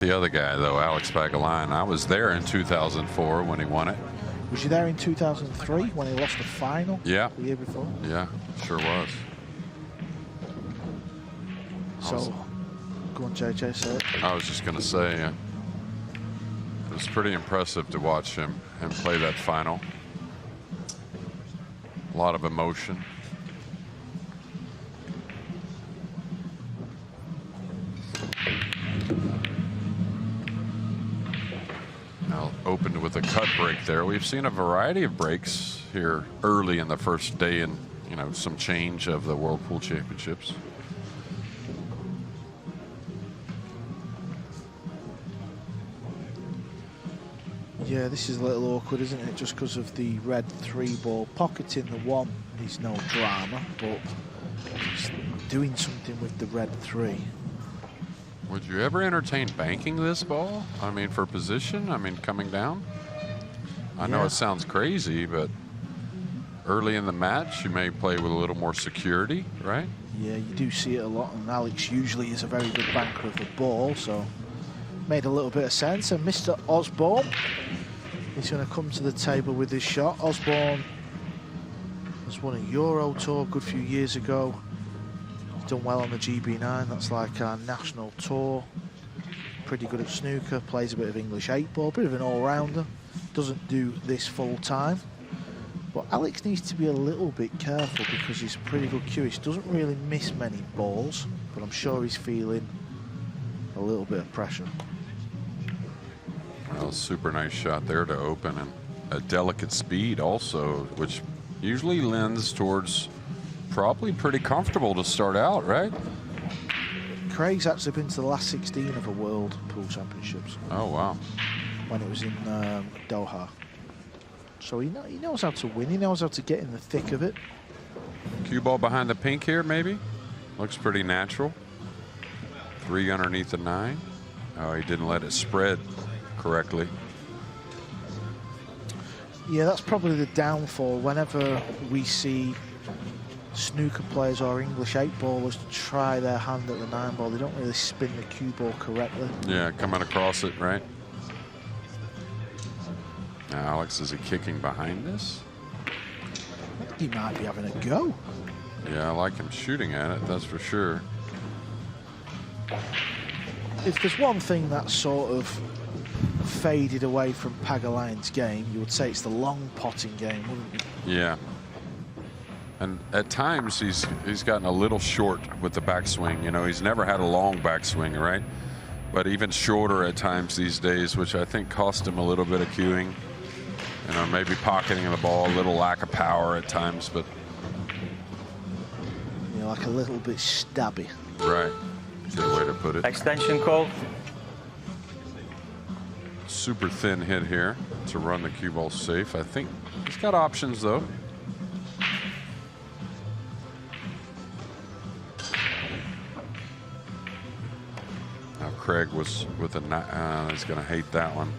The other guy, though, Alex Pagulayan, I was there in 2004 when he won it. Was you there in 2003 when he lost the final? Yeah. The year before? Yeah, sure was. So, go on, JJ, say it. I was just going to say, it was pretty impressive to watch him play that final. A lot of emotion. Now opened with a cut break there. We've seen a variety of breaks here early in the first day and, you know, some change of the World Pool Championships. Yeah, this is a little awkward, isn't it? Just because of the red 3-ball. Pocketing the 1 is no drama, but doing something with the red 3. Would you ever entertain banking this ball? I mean, for position? I mean, coming down? I know it sounds crazy, but early in the match, you may play with a little more security, right? Yeah, you do see it a lot, and Alex usually is a very good banker of the ball, so made a little bit of sense. And Mr. Osborne is going to come to the table with his shot. Osborne has won a Euro Tour a good few years ago. He's done well on the GB9. That's like our national tour. Pretty good at snooker. Plays a bit of English 8-ball. Bit of an all-rounder. Doesn't do this full time. But Alex needs to be a little bit careful because he's pretty good curious. Doesn't really miss many balls, but I'm sure he's feeling a little bit of pressure. Well, super nice shot there to open, and a delicate speed also, which usually lends towards probably pretty comfortable to start out, right? Craig's actually been to the last 16 of the World Pool Championships. Oh, wow. When it was in Doha. So he knows how to win. He knows how to get in the thick of it. Cue ball behind the pink here, maybe. Looks pretty natural. 3 underneath the 9. Oh, he didn't let it spread correctly. Yeah, that's probably the downfall. Whenever we see snooker players or English 8-ballers try their hand at the 9-ball, they don't really spin the cue ball correctly. Yeah, coming across it, right? Now, Alex, is he kicking behind this? I think he might be having a go. Yeah, I like him shooting at it, that's for sure. If there's one thing that sort of faded away from Pagulayan's game, you would say it's the long potting game, wouldn't you? Yeah. And at times he's gotten a little short with the backswing. You know, he's never had a long backswing, right? But even shorter at times these days, which I think cost him a little bit of cueing. You know, maybe pocketing the ball, a little lack of power at times, but you know, like a little bit stabby. Right. Good way to put it. Extension call. Super thin hit here to run the cue ball safe. I think he's got options though. Now Craig was with a he's going to hate that one.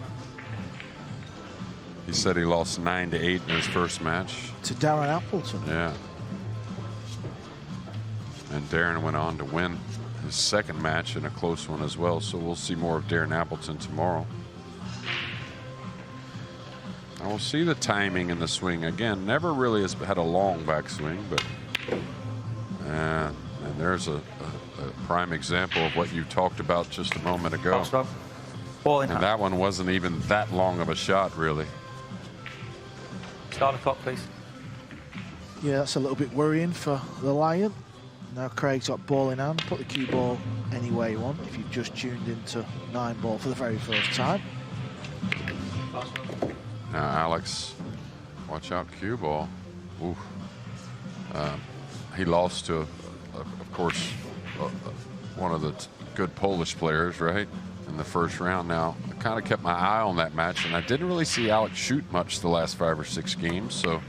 He said he lost 9-8 in his first match. To Darren Appleton. Yeah. And Darren went on to win his second match in a close one as well. So we'll see more of Darren Appleton tomorrow. I will see the timing in the swing again. Never really has had a long backswing, but and there's a prime example of what you talked about just a moment ago. Ball in and that one wasn't even that long of a shot, really. Start the clock, please. Yeah, that's a little bit worrying for the Lion. Now Craig's got ball in hand. Put the cue ball any way you want if you've just tuned into 9-ball for the very first time. Now Alex, watch out, cue ball. Ooh. He lost to, of course, one of the good Polish players, right, in the first round. Now, I kind of kept my eye on that match, and I didn't really see Alex shoot much the last 5 or 6 games, so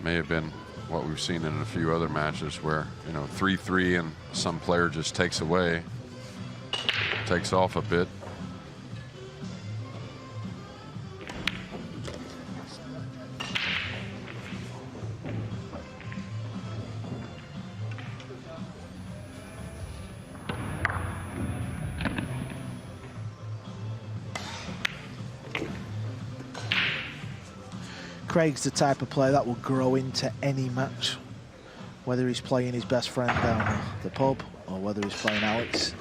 may have been what we've seen in a few other matches where, you know, 3-3 and some player just takes away, takes off a bit. Craig's the type of player that will grow into any match, whether he's playing his best friend down the pub or whether he's playing Alex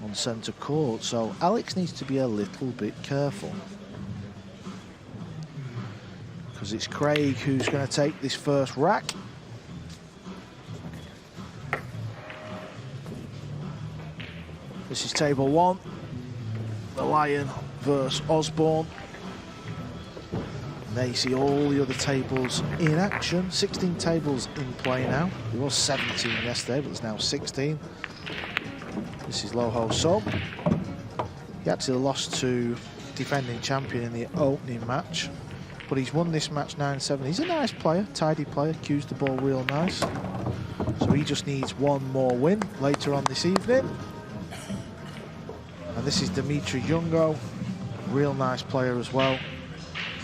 on centre court. So Alex needs to be a little bit careful, because it's Craig who's going to take this first rack. This is table 1, the Lion versus Osborne. And there you see all the other tables in action. 16 tables in play now. There was 17 yesterday, but there's now 16. This is Loho Som. He actually lost to defending champion in the opening match, but he's won this match 9-7. He's a nice player, tidy player, cues the ball real nice. So he just needs one more win later on this evening. And this is Dimitri Jungo, real nice player as well.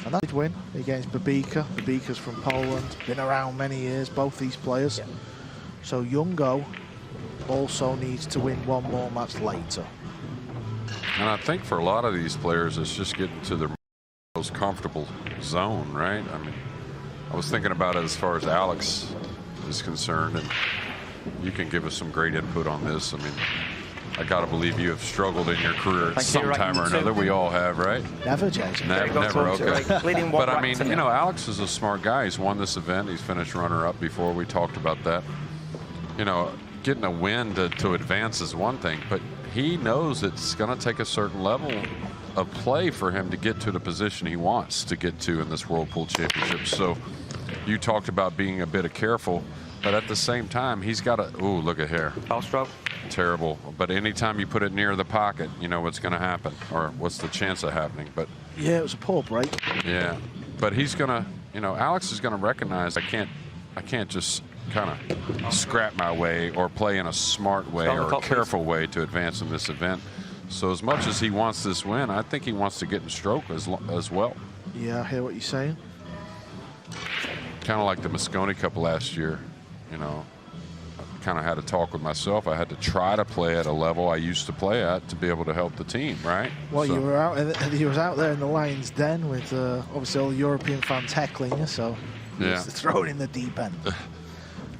And that did win against Babika. Babika's from Poland, been around many years, both these players. Yeah. So Jungo also needs to win one more match later. And I think for a lot of these players, it's just getting to their most comfortable zone, right? I mean, I was thinking about it as far as Alex is concerned, and you can give us some great input on this. I mean, I gotta believe you have struggled in your career at some time or another. We all have, right? Never, Jason. Never, okay. But I mean, you know, Alex is a smart guy. He's won this event. He's finished runner-up before. We talked about that. You know, getting a win to advance is one thing, but he knows it's gonna take a certain level of play for him to get to the position he wants to get to in this World Pool Championship. So you talked about being a bit careful, but at the same time, he's got to, ooh, look at here. Foul stroke. Terrible. But anytime you put it near the pocket, you know what's going to happen, or what's the chance of happening. But yeah, it was a poor break. Yeah, but he's going to, you know, Alex is going to recognize I can't just kind of scrap my way or play in a smart way or a careful way to advance in this event. So as much as he wants this win, I think he wants to get in stroke as well. Yeah, I hear what you're saying. Kind of like the Moscone Cup last year, you know. I kind of had to talk with myself. I had to try to play at a level I used to play at to be able to help the team, right? Well, so. you was out there in the Lions' den with obviously all the European fans heckling you, so you was thrown in the deep end.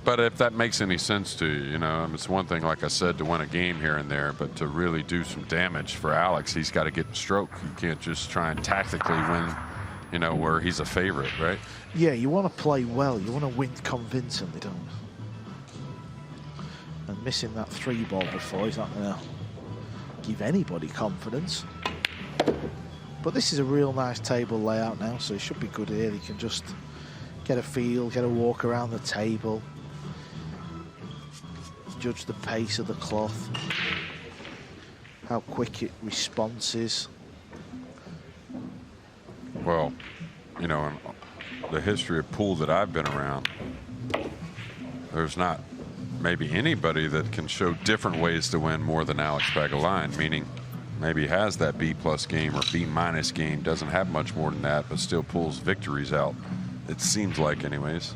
But if that makes any sense to you, you know, it's one thing, like I said, to win a game here and there, but to really do some damage for Alex, he's got to get in stroke. You can't just try and tactically win, you know, where he's a favorite, right? Yeah, you want to play well. You want to win convincingly, don't you? And missing that 3-ball before is not going to give anybody confidence. But this is a real nice table layout now, so it should be good here. You can just get a feel, get a walk around the table, judge the pace of the cloth, how quick it responses. Well, you know, in the history of pool that I've been around, there's not maybe anybody that can show different ways to win more than Alex Pagulayan, meaning maybe has that B+ game or B- game, doesn't have much more than that, but still pulls victories out. It seems like, anyways.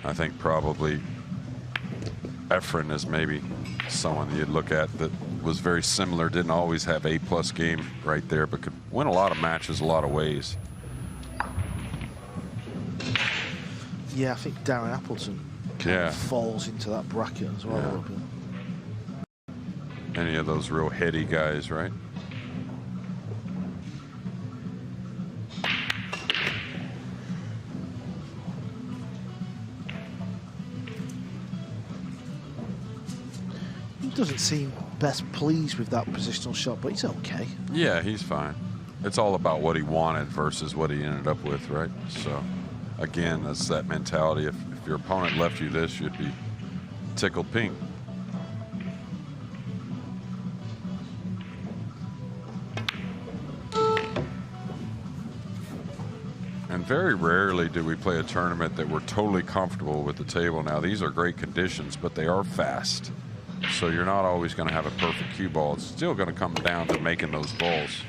I think probably Efren is maybe someone you'd look at that was very similar, didn't always have A+ game right there, but could win a lot of matches a lot of ways. Yeah, I think Darren Appleton falls into that bracket as well. A little bit. Any of those real heady guys, right? He doesn't seem best pleased with that positional shot, but he's okay. Yeah, he's fine. It's all about what he wanted versus what he ended up with, right? So, again, that's that mentality. If your opponent left you this, you'd be tickled pink. And very rarely do we play a tournament that we're totally comfortable with the table. Now, these are great conditions, but they are fast. So you're not always going to have a perfect cue ball. It's still going to come down to making those balls.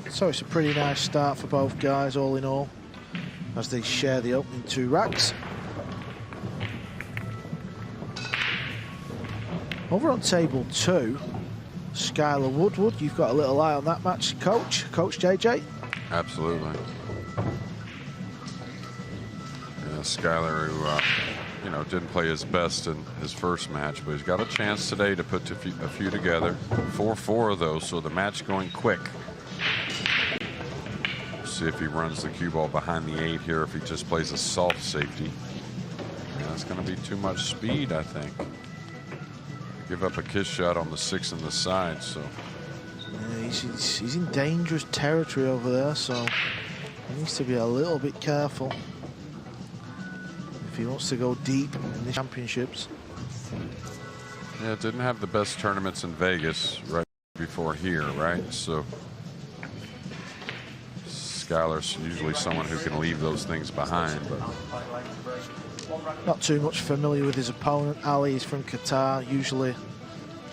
So it's a pretty nice start for both guys, all in all, as they share the opening 2 racks. Over on table 2, Skylar Woodward, you've got a little eye on that match, Coach JJ. Absolutely. Yeah, Skylar, who you know, didn't play his best in his first match, but he's got a chance today to put a few together. 4-4 of those, so the match going quick. See if he runs the cue ball behind the 8 here, if he just plays a soft safety. Yeah, that's going to be too much speed, I think. Give up a kiss shot on the 6 and the side, so. Yeah, he's in dangerous territory over there, so he needs to be a little bit careful if he wants to go deep in the championships. Yeah, didn't have the best tournaments in Vegas right before here, right? So Skylar's usually someone who can leave those things behind, but not too much familiar with his opponent. Ali is from Qatar. Usually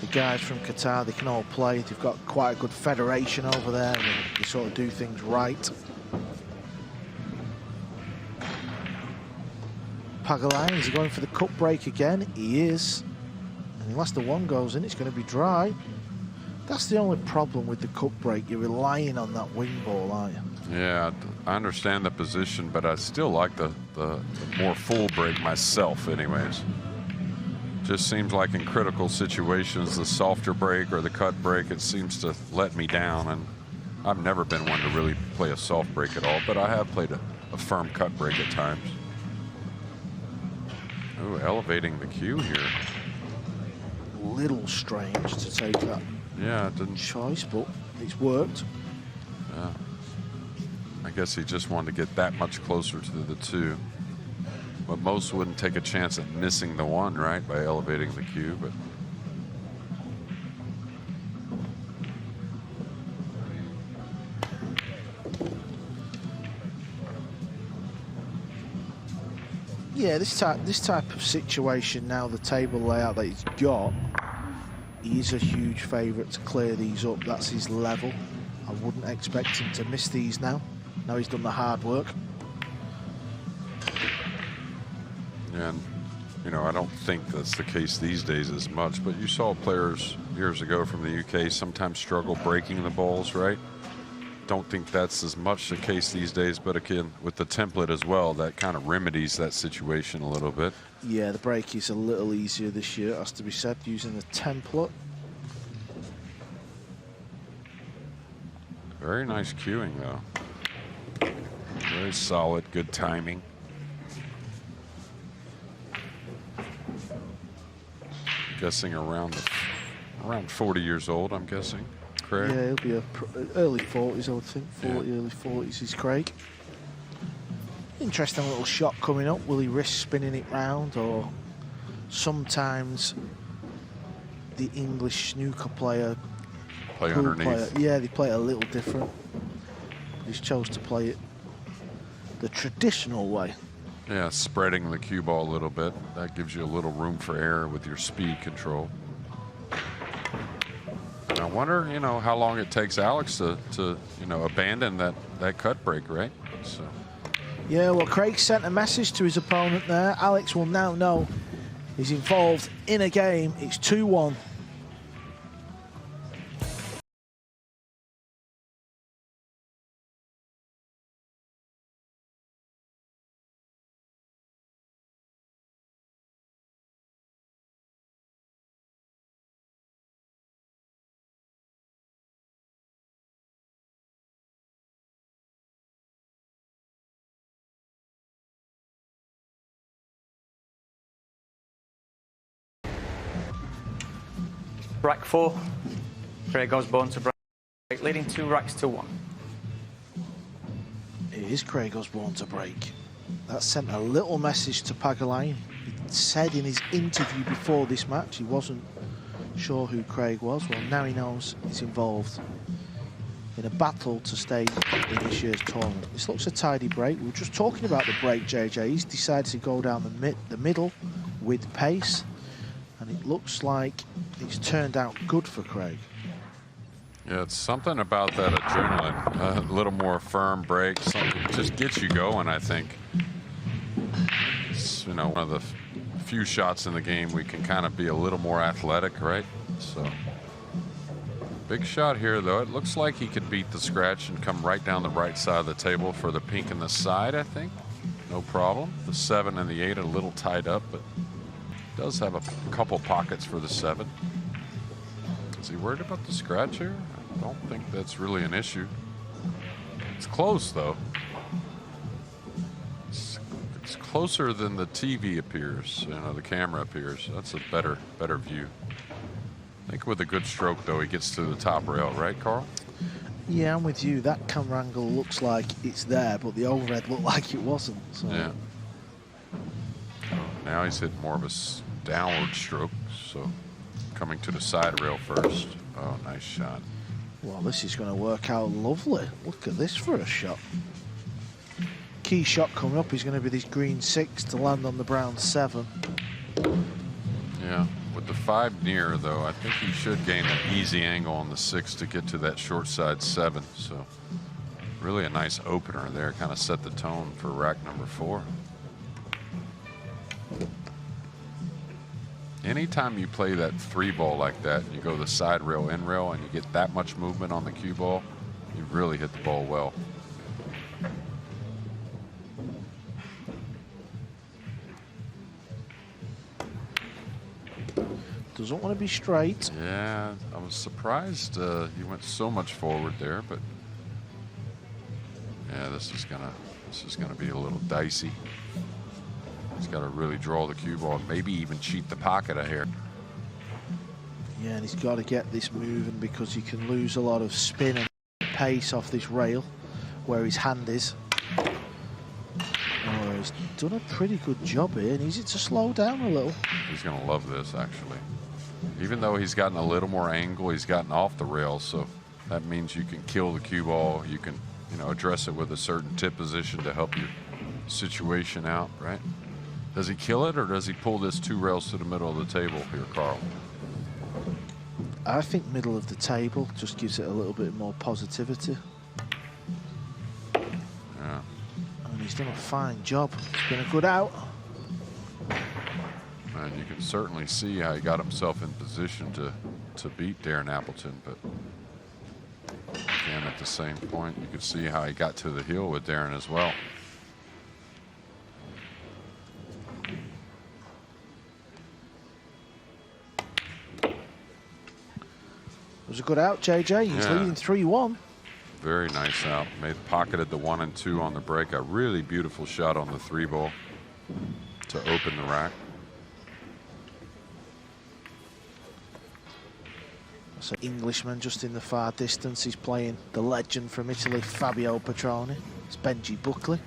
the guys from Qatar, they can all play. They've got quite a good federation over there, and they sort of do things right. Pagulayan, is he going for the cup break again? He is. And unless the one goes in, it's going to be dry. That's the only problem with the cup break. You're relying on that wing ball, aren't you? yeah, I understand the position, but I still like the more full break myself anyways. Just seems like in critical situations, the softer break or the cut break, it seems to let me down, and I've never been one to really play a soft break at all, but I have played a firm cut break at times. Oh, elevating the cue here. Little strange to take that choice, but it's worked. Yeah. I guess he just wanted to get that much closer to the 2. But most wouldn't take a chance at missing the 1, right, by elevating the cue, but yeah, this type of situation now, the table layout that he's got, he's a huge favourite to clear these up. That's his level. I wouldn't expect him to miss these now. Now he's done the hard work. And, you know, I don't think that's the case these days as much, but you saw players years ago from the UK sometimes struggle breaking the balls, right? Don't think that's as much the case these days, but again, with the template as well, that kind of remedies that situation a little bit. Yeah, the break is a little easier this year, it has to be said, using the template. Very nice cueing, though. Very solid, good timing. Guessing around 40 years old, I'm guessing. Craig? Yeah, he'll be early 40s, I would think. Early 40s is Craig. Interesting little shot coming up. Will he risk spinning it round, or sometimes the English snooker player, play underneath? Yeah, they play it a little different. He's chose to play it the traditional way. Yeah, spreading the cue ball a little bit. That gives you a little room for error with your speed control. I wonder, you know, how long it takes Alex to you know, abandon that cut break, right? So. Yeah, well, Craig sent a message to his opponent there. Alex will now know he's involved in a game. It's 2-1. Rack 4, Craig Osborne to break, leading 2 racks to 1. It is Craig Osborne to break. That sent a little message to Pagulayan. He said in his interview before this match he wasn't sure who Craig was. Well, now he knows he's involved in a battle to stay in this year's tournament. This looks a tidy break. We were just talking about the break, JJ. He's decided to go down the middle with pace, and it looks like it's turned out good for Craig. Yeah, it's something about that adrenaline. A little more firm break, something just gets you going, I think. It's, you know, one of the few shots in the game we can kind of be a little more athletic, right? So Big shot here, though. It looks like he could beat the scratch and come right down the right side of the table for the pink and the side, I think. No problem. The 7 and the 8 are a little tied up, but does have a couple pockets for the 7. Is he worried about the scratch here? I don't think that's really an issue. It's close, though. It's closer than the TV appears, you know, the camera appears. That's a better view. I think with a good stroke, though, he gets to the top rail, right, Carl? Yeah, I'm with you. That camera angle looks like it's there, but the overhead looked like it wasn't. So. Yeah. Now he's hitting more of a downward stroke, so coming to the side rail first. Oh, nice shot. Well, this is going to work out lovely. Look at this for a shot. Key shot coming up is going to be this green 6 to land on the brown 7. Yeah, with the 5 near, though, I think he should gain an easy angle on the 6 to get to that short side 7. So really a nice opener there, kind of set the tone for rack number 4. Anytime you play that 3 ball like that, you go the side rail, in rail, and you get that much movement on the cue ball, you really hit the ball well. Doesn't want to be straight. Yeah, I was surprised he went so much forward there, but yeah, this is gonna be a little dicey. He's got to really draw the cue ball, maybe even cheat the pocket out here. Yeah, and he's got to get this moving because he can lose a lot of spin and pace off this rail where his hand is. Oh, he's done a pretty good job here. Needs it to slow down a little. He's going to love this, actually. Even though he's gotten a little more angle, he's gotten off the rail, so that means you can kill the cue ball. You can, you know, address it with a certain tip position to help your situation out, right? Does he kill it, or does he pull this 2 rails to the middle of the table here, Carl? I think middle of the table just gives it a little bit more positivity. Yeah. And he's done a fine job. It's been a good out. And you can certainly see how he got himself in position to beat Darren Appleton, but again, at the same point, you could see how he got to the heel with Darren as well. It was a good out, JJ. He's leading 3-1. Very nice out. Pocketed the 1 and 2 on the break. A really beautiful shot on the 3 ball to open the rack. That's an Englishman just in the far distance. He's playing the legend from Italy, Fabio Petroni. It's Benji Buckley.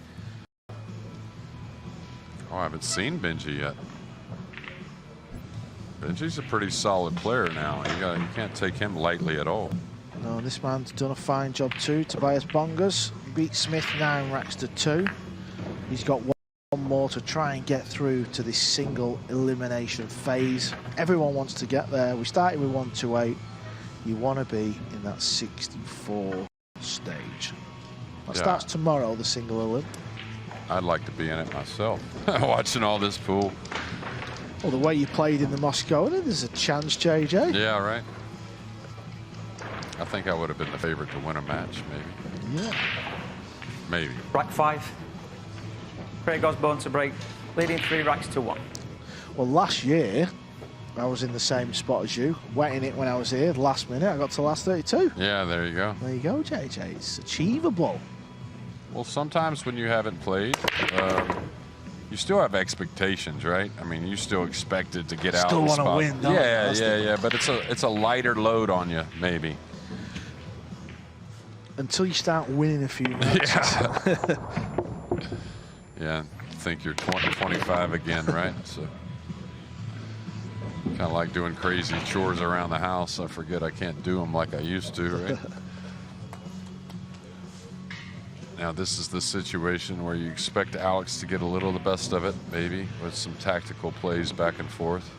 Oh, I haven't seen Benji yet. Benji's a pretty solid player now. You can't take him lightly at all. No, this man's done a fine job too. Tobias Bongas beat Smith 9 racks to 2. He's got one more to try and get through to this single elimination phase. Everyone wants to get there. We started with 128. You want to be in that 64 stage. That starts tomorrow, the single elim. I'd like to be in it myself. Watching all this pool. Well, the way you played in the Moscow, there's a chance, JJ. Yeah, right. I think I would have been the favorite to win a match, maybe. Yeah. Maybe. Rack 5. Craig Osborne to break, leading 3 racks to 1. Well, last year, I was in the same spot as you, wetting it when I was here. Last minute, I got to last 32. Yeah, there you go. There you go, JJ. It's achievable. Well, sometimes when you haven't played, you still have expectations, right? I mean, you still expected to get out. Still want to win, don't you? Yeah. But it's a lighter load on you, maybe. Until you start winning a few matches. Yeah. Yeah. Think you're 25 again, right? So kind of like doing crazy chores around the house. I forget I can't do them like I used to, right? Now this is the situation where you expect Alex to get a little the best of it, maybe, with some tactical plays back and forth.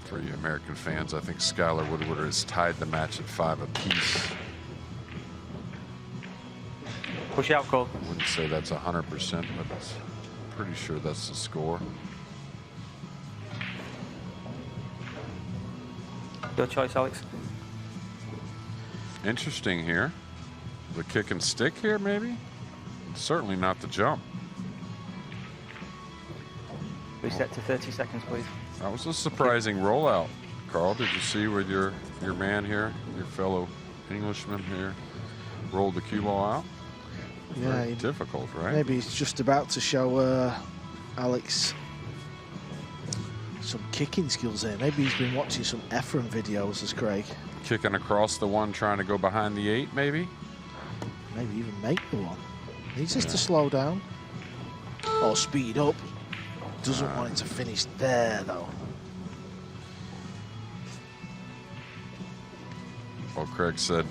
For you American fans, I think Skylar Woodward has tied the match at 5 apiece. Push out call. I wouldn't say that's 100%, but it's pretty sure that's the score. Your choice, Alex. Interesting here. The kick and stick here, maybe? Certainly not the jump. Reset to 30 seconds, please. That was a surprising rollout. Carl, did you see with your man here, your fellow Englishman here, rolled the cue ball out? Yeah, difficult, right? Maybe he's just about to show Alex some kicking skills there. Maybe he's been watching some Ephraim videos as Craig. Kicking across the one, trying to go behind the 8, maybe? Maybe even make the one. Needs us to slow down or speed up. Doesn't want it to finish there, though. Well, Craig said,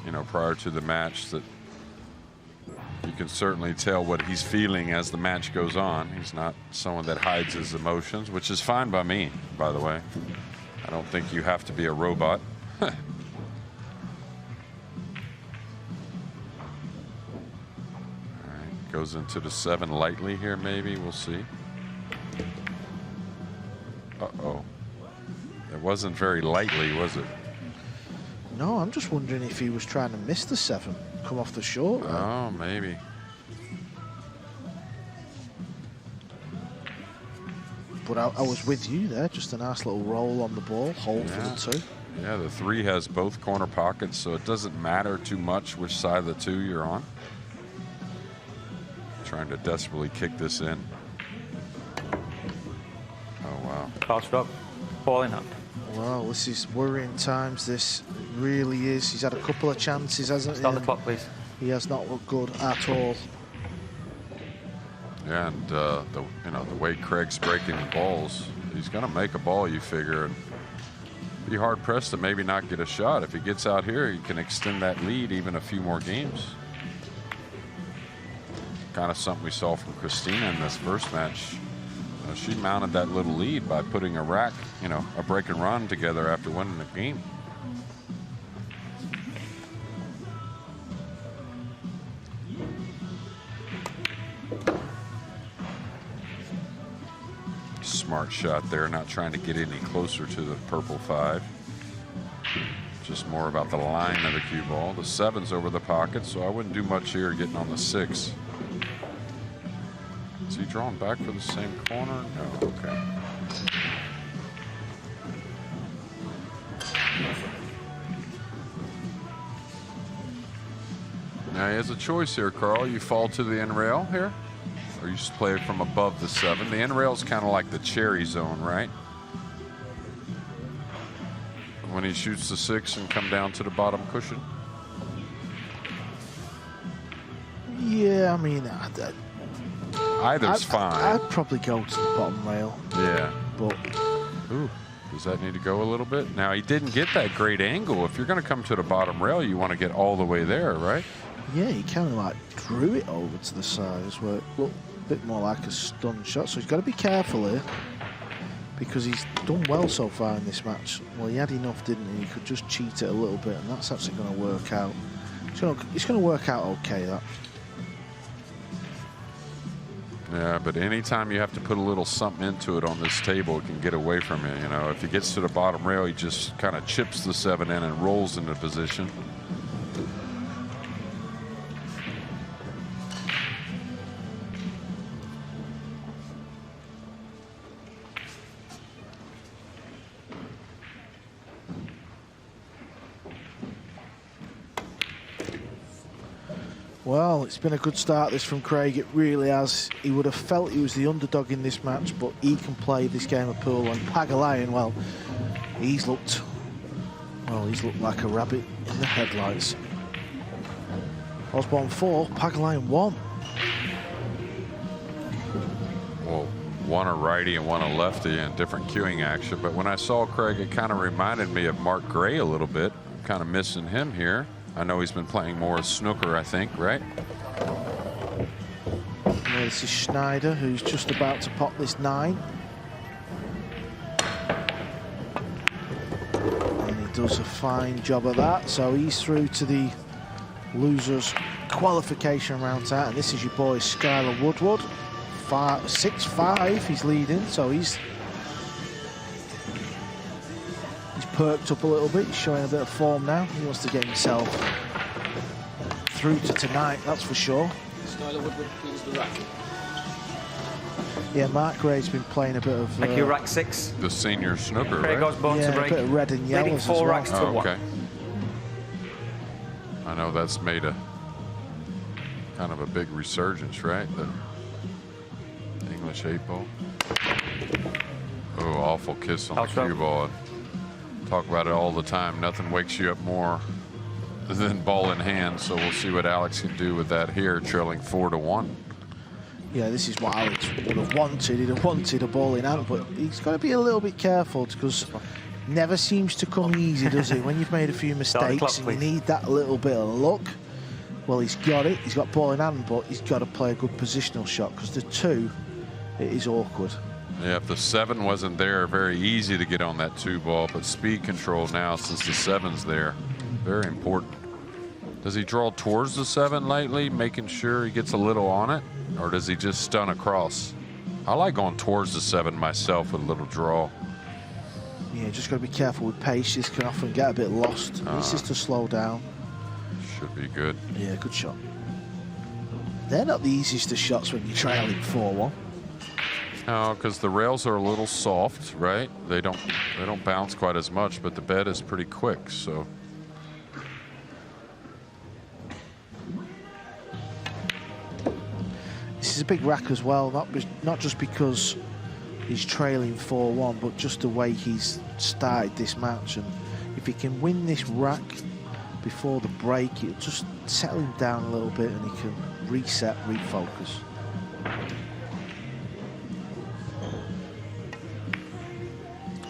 you know, prior to the match that you can certainly tell what he's feeling as the match goes on. He's not someone that hides his emotions, which is fine by me, by the way. I don't think you have to be a robot. All right, goes into the 7 lightly here, maybe. We'll see. Uh-oh. It wasn't very lightly, was it? No, I'm just wondering if he was trying to miss the 7, come off the short. Oh, maybe. But I was with you there. Just a nice little roll on the ball, hold for the 2. Yeah, the 3 has both corner pockets, so it doesn't matter too much which side of the 2 you're on. Trying to desperately kick this in. Oh, wow. Pass drop. Ball in hand. Well, this is worrying times. This really is. He's had a couple of chances, hasn't he? Start the clock, please. He has not looked good at all. Yeah, and you know, the way Craig's breaking the balls, he's going to make a ball, you figure, and be hard pressed to maybe not get a shot. If he gets out here, he can extend that lead even a few more games. Kind of something we saw from Christina in this first match. She mounted that little lead by putting a rack, you know, a break and run together after winning the game. Smart shot there, not trying to get any closer to the purple 5. Just more about the line of the cue ball. The 7's over the pocket, so I wouldn't do much here getting on the 6. Is he drawn back for the same corner? No, okay. Now he has a choice here, Carl. You fall to the end rail here, or you just play it from above the 7. The end rail is kind of like the cherry zone, right? When he shoots the 6 and come down to the bottom cushion. Yeah, I mean, either's fine. I'd probably go to the bottom rail. Yeah. But ooh, does that need to go a little bit? Now, he didn't get that great angle. If you're going to come to the bottom rail, you want to get all the way there, right? yeah, he kind of like drew it over to the sides where it looked a bit more like a stun shot. So he's got to be careful here because he's done well so far in this match. Well, he had enough, didn't he? He could just cheat it a little bit, and that's actually going to work out. It's going to work out okay, that. Yeah, but anytime you have to put a little something into it on this table, it can get away from you. You know, if he gets to the bottom rail, he just kind of chips the 7 in and rolls into position. Well, it's been a good start, this, from Craig. It really has. He would have felt he was the underdog in this match, but he can play this game of pool. And Pagulayan, well, he's looked like a rabbit in the headlights. Osborne 4, Pagulayan 1. Well, one a righty and one a lefty and different cueing action. But when I saw Craig, it kind of reminded me of Mark Gray a little bit. I'm kind of missing him here. I know he's been playing more snooker, I think, right? Yeah, this is Schneider, who's just about to pop this 9. And he does a fine job of that. So he's through to the losers qualification round out. And this is your boy, Skylar Woodward. 6-5, he's leading. So he's perked up a little bit. He's showing a bit of form now. He wants to get himself through to tonight, that's for sure. Skylar Woodward cleans the rack. Yeah, Mark Gray's been playing a bit of... Thank you, rack 6. The senior snooker, Craig right? Osborne yeah, to break. a bit of red and yellows Leading as 4 well. racks to 1. Okay. I know that's made a kind of a big resurgence, right? The English 8-ball. Oh, awful kiss on the cue ball. Talk about it all the time. Nothing wakes you up more than ball in hand. So we'll see what Alex can do with that here, trailing 4-1. Yeah, this is what Alex would have wanted. He'd have wanted a ball in hand, but he's got to be a little bit careful because never seems to come easy, does it? When you've made a few mistakes and you need that little bit of luck, well, he's got it. He's got ball in hand, but he's got to play a good positional shot because the 2, it is awkward. Yeah, if the 7 wasn't there, very easy to get on that 2 ball, but speed control now since the 7's there, very important. Does he draw towards the 7 lately, making sure he gets a little on it, or does he just stun across? I like going towards the 7 myself with a little draw. Yeah, just got to be careful with pace. This can often get a bit lost. This is to slow down. Should be good. Yeah, good shot. They're not the easiest of shots when you're trailing 4-1. No, because the rails are a little soft, right? They don't bounce quite as much, but the bed is pretty quick, so. This is a big rack as well, not just because he's trailing 4-1, but just the way he's started this match. And if he can win this rack before the break, it'll just settle him down a little bit and he can reset, refocus.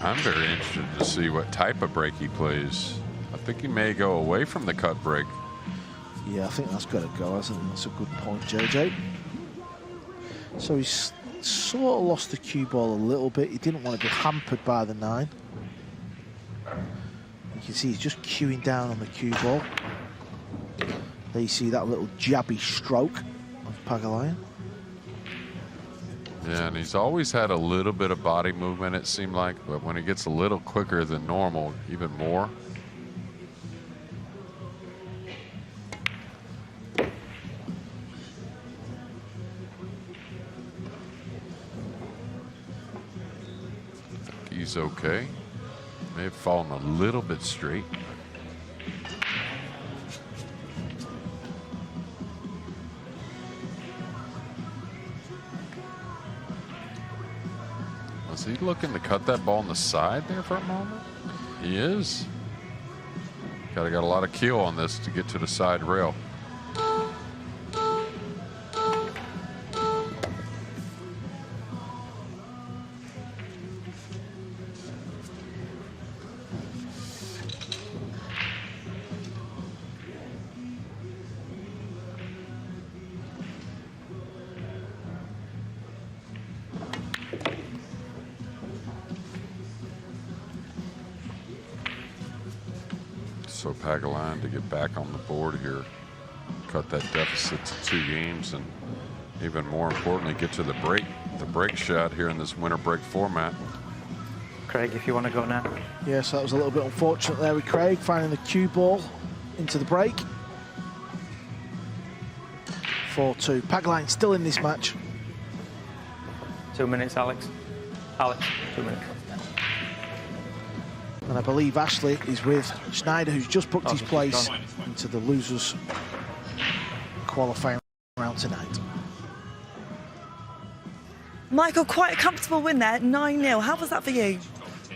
I'm very interested to see what type of break he plays. I think he may go away from the cut break. Yeah, I think that's got to go, hasn't it? That's a good point, JJ. So he's sort of lost the cue ball a little bit. He didn't want to be hampered by the 9. You can see he's just cueing down on the cue ball. There you see that little jabby stroke of Pagulayan. Yeah, and he's always had a little bit of body movement, it seemed like, but when it gets a little quicker than normal, even more. He's okay. May have fallen a little bit straight. Was he looking to cut that ball on the side there for a moment? He is. Got a lot of keel on this to get to the side rail. So Pagulayan to get back on the board here, cut that deficit to 2 games, and even more importantly, get to the break shot here in this winter break format. Craig, if you want to go now. Yes, that was a little bit unfortunate there with Craig, finding the cue ball into the break. 4-2. Pagulayan still in this match. 2 minutes, Alex. Alex, 2 minutes. And I believe Ashley is with Schneider, who's just booked his place into the losers qualifying round tonight. Michael, quite a comfortable win there, 9-0. How was that for you?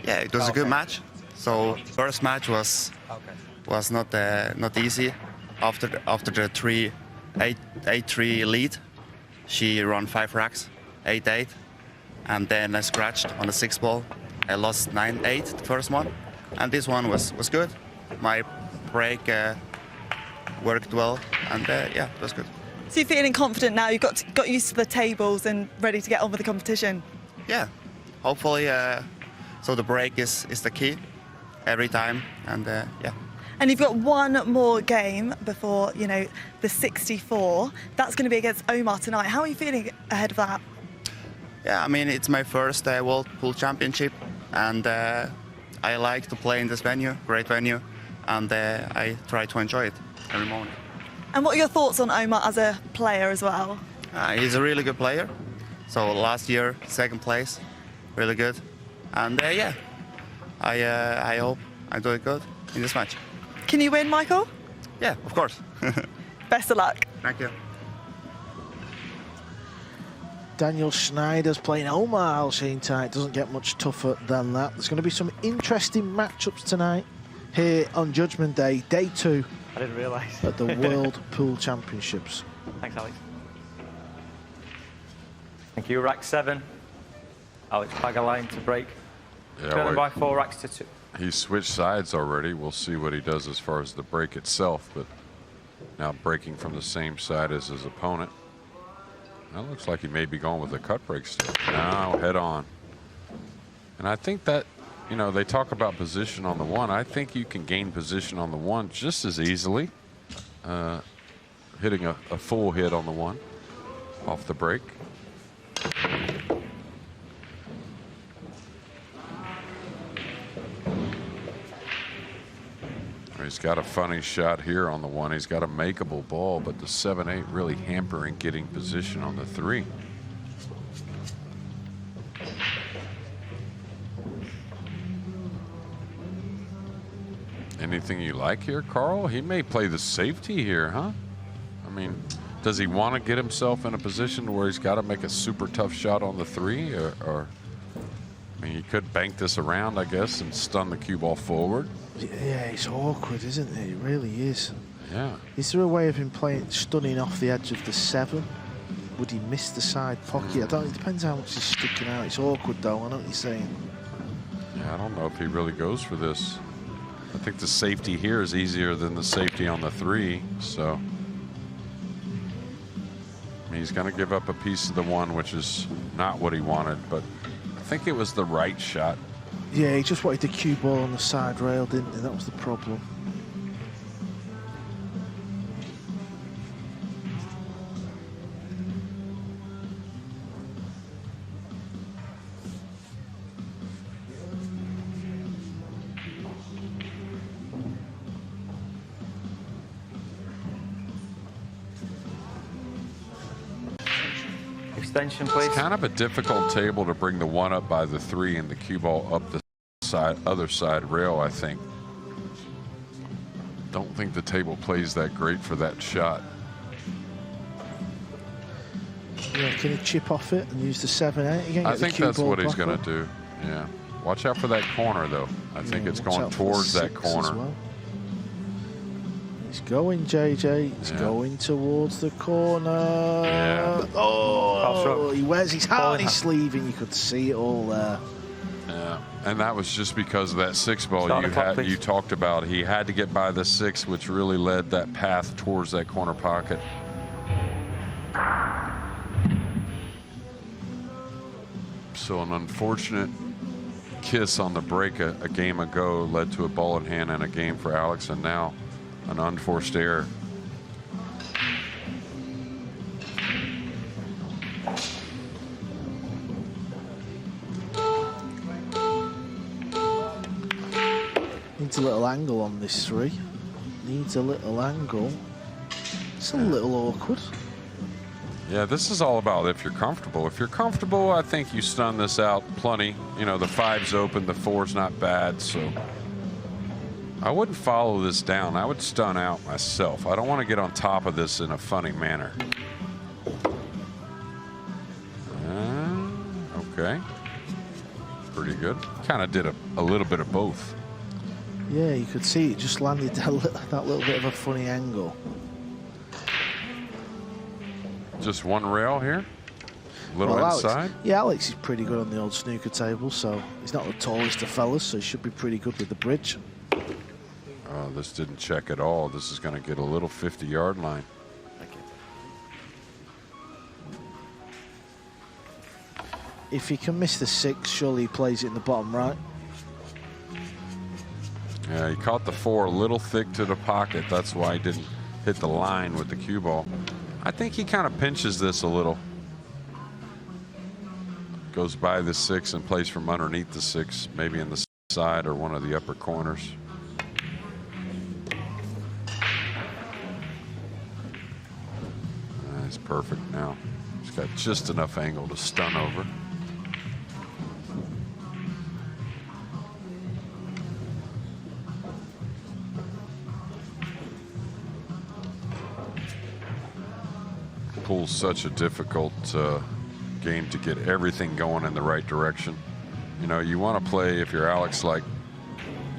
Yeah, it was a good match. So first match was not easy. After the 8-3 lead, she ran 5 racks, 8-8, and then I scratched on the 6th ball. I lost 9-8 the first one, and this one was good. My break worked well, and yeah, it was good. So you're feeling confident now? You've got used to the tables and ready to get on with the competition? Yeah, hopefully. So the break is the key every time, and yeah. And you've got one more game before, you know, the 64. That's going to be against Omar tonight. How are you feeling ahead of that? Yeah, I mean, it's my first World Pool Championship, and I like to play in this venue, great venue, and I try to enjoy it every morning. And what are your thoughts on Omar as a player as well? He's a really good player. So last year, second place, really good. And yeah, I hope I do it good in this match. Can you win, Michael? Yeah, of course. Best of luck. Thank you. Daniel Schneider's playing Omar Al-Sheen-Tai. Doesn't get much tougher than that. There's going to be some interesting matchups tonight here on Judgment Day, day 2. I didn't realise. At the World Pool Championships. Thanks, Alex. Thank you. Rack 7. Alex Pagulayan to break. Yeah, Turning by 4 racks to 2. He switched sides already. We'll see what he does as far as the break itself, but now breaking from the same side as his opponent. That looks like he may be going with a cut break still. Now head on. And I think that, you know, they talk about position on the 1. I think you can gain position on the 1 just as easily, hitting a full hit on the 1 off the break. He's got a funny shot here on the 1. He's got a makeable ball, but the 7-8 really hampering getting position on the 3. Anything you like here, Carl? He may play the safety here, huh? I mean, does he want to get himself in a position where he's got to make a super tough shot on the 3? Or I mean, he could bank this around, I guess, and stun the cue ball forward. Yeah, it's awkward, isn't it? It really is. Yeah. Is there a way of him stunning off the edge of the 7? Would he miss the side pocket? I don't. It depends how much he's sticking out. It's awkward, though. I know what you're saying. Yeah, I don't know if he really goes for this. I think the safety here is easier than the safety on the 3, so. I mean, he's going to give up a piece of the 1, which is not what he wanted, but I think it was the right shot. Yeah, he just wanted the cue ball on the side rail, didn't he? That was the problem. Extension, please. It's kind of a difficult table to bring the 1 up by the 3 and the cue ball up the other side rail, I think. Don't think the table plays that great for that shot. Yeah, can he chip off it and use the 7-8 again? I think that's what he's going to do. Yeah. Watch out for that corner, though. I think it's going towards that corner. Well. He's going, JJ. He's going towards the corner. Yeah. Oh, he wears his heart on his sleeve, and you could see it all there. Yeah, and that was just because of that 6 ball you talked about. He had to get by the 6, which really led that path towards that corner pocket. So an unfortunate kiss on the break a game ago led to a ball in hand and a game for Alex, and now an unforced error. Needs a little angle on this 3. Needs a little angle. It's a little awkward. Yeah, this is all about if you're comfortable. If you're comfortable, I think you stun this out plenty. You know, the 5's open, the 4's not bad, so I wouldn't follow this down. I would stun out myself. I don't want to get on top of this in a funny manner. Okay. Pretty good. Kind of did a little bit of both. Yeah, you could see it just landed that little bit of a funny angle. Just 1 rail here. A little inside. Yeah, Alex is pretty good on the old snooker table, so he's not the tallest of fellas, so he should be pretty good with the bridge. Oh, this didn't check at all. This is going to get a little 50-yard line. If he can miss the 6, surely he plays it in the bottom right. Yeah, he caught the 4 a little thick to the pocket. That's why he didn't hit the line with the cue ball. I think he kind of pinches this a little. Goes by the 6 and plays from underneath the 6, maybe in the side or one of the upper corners. He's perfect now. He's got just enough angle to stun over. Pool's such a difficult game to get everything going in the right direction. You know, you want to play, if you're Alex, like,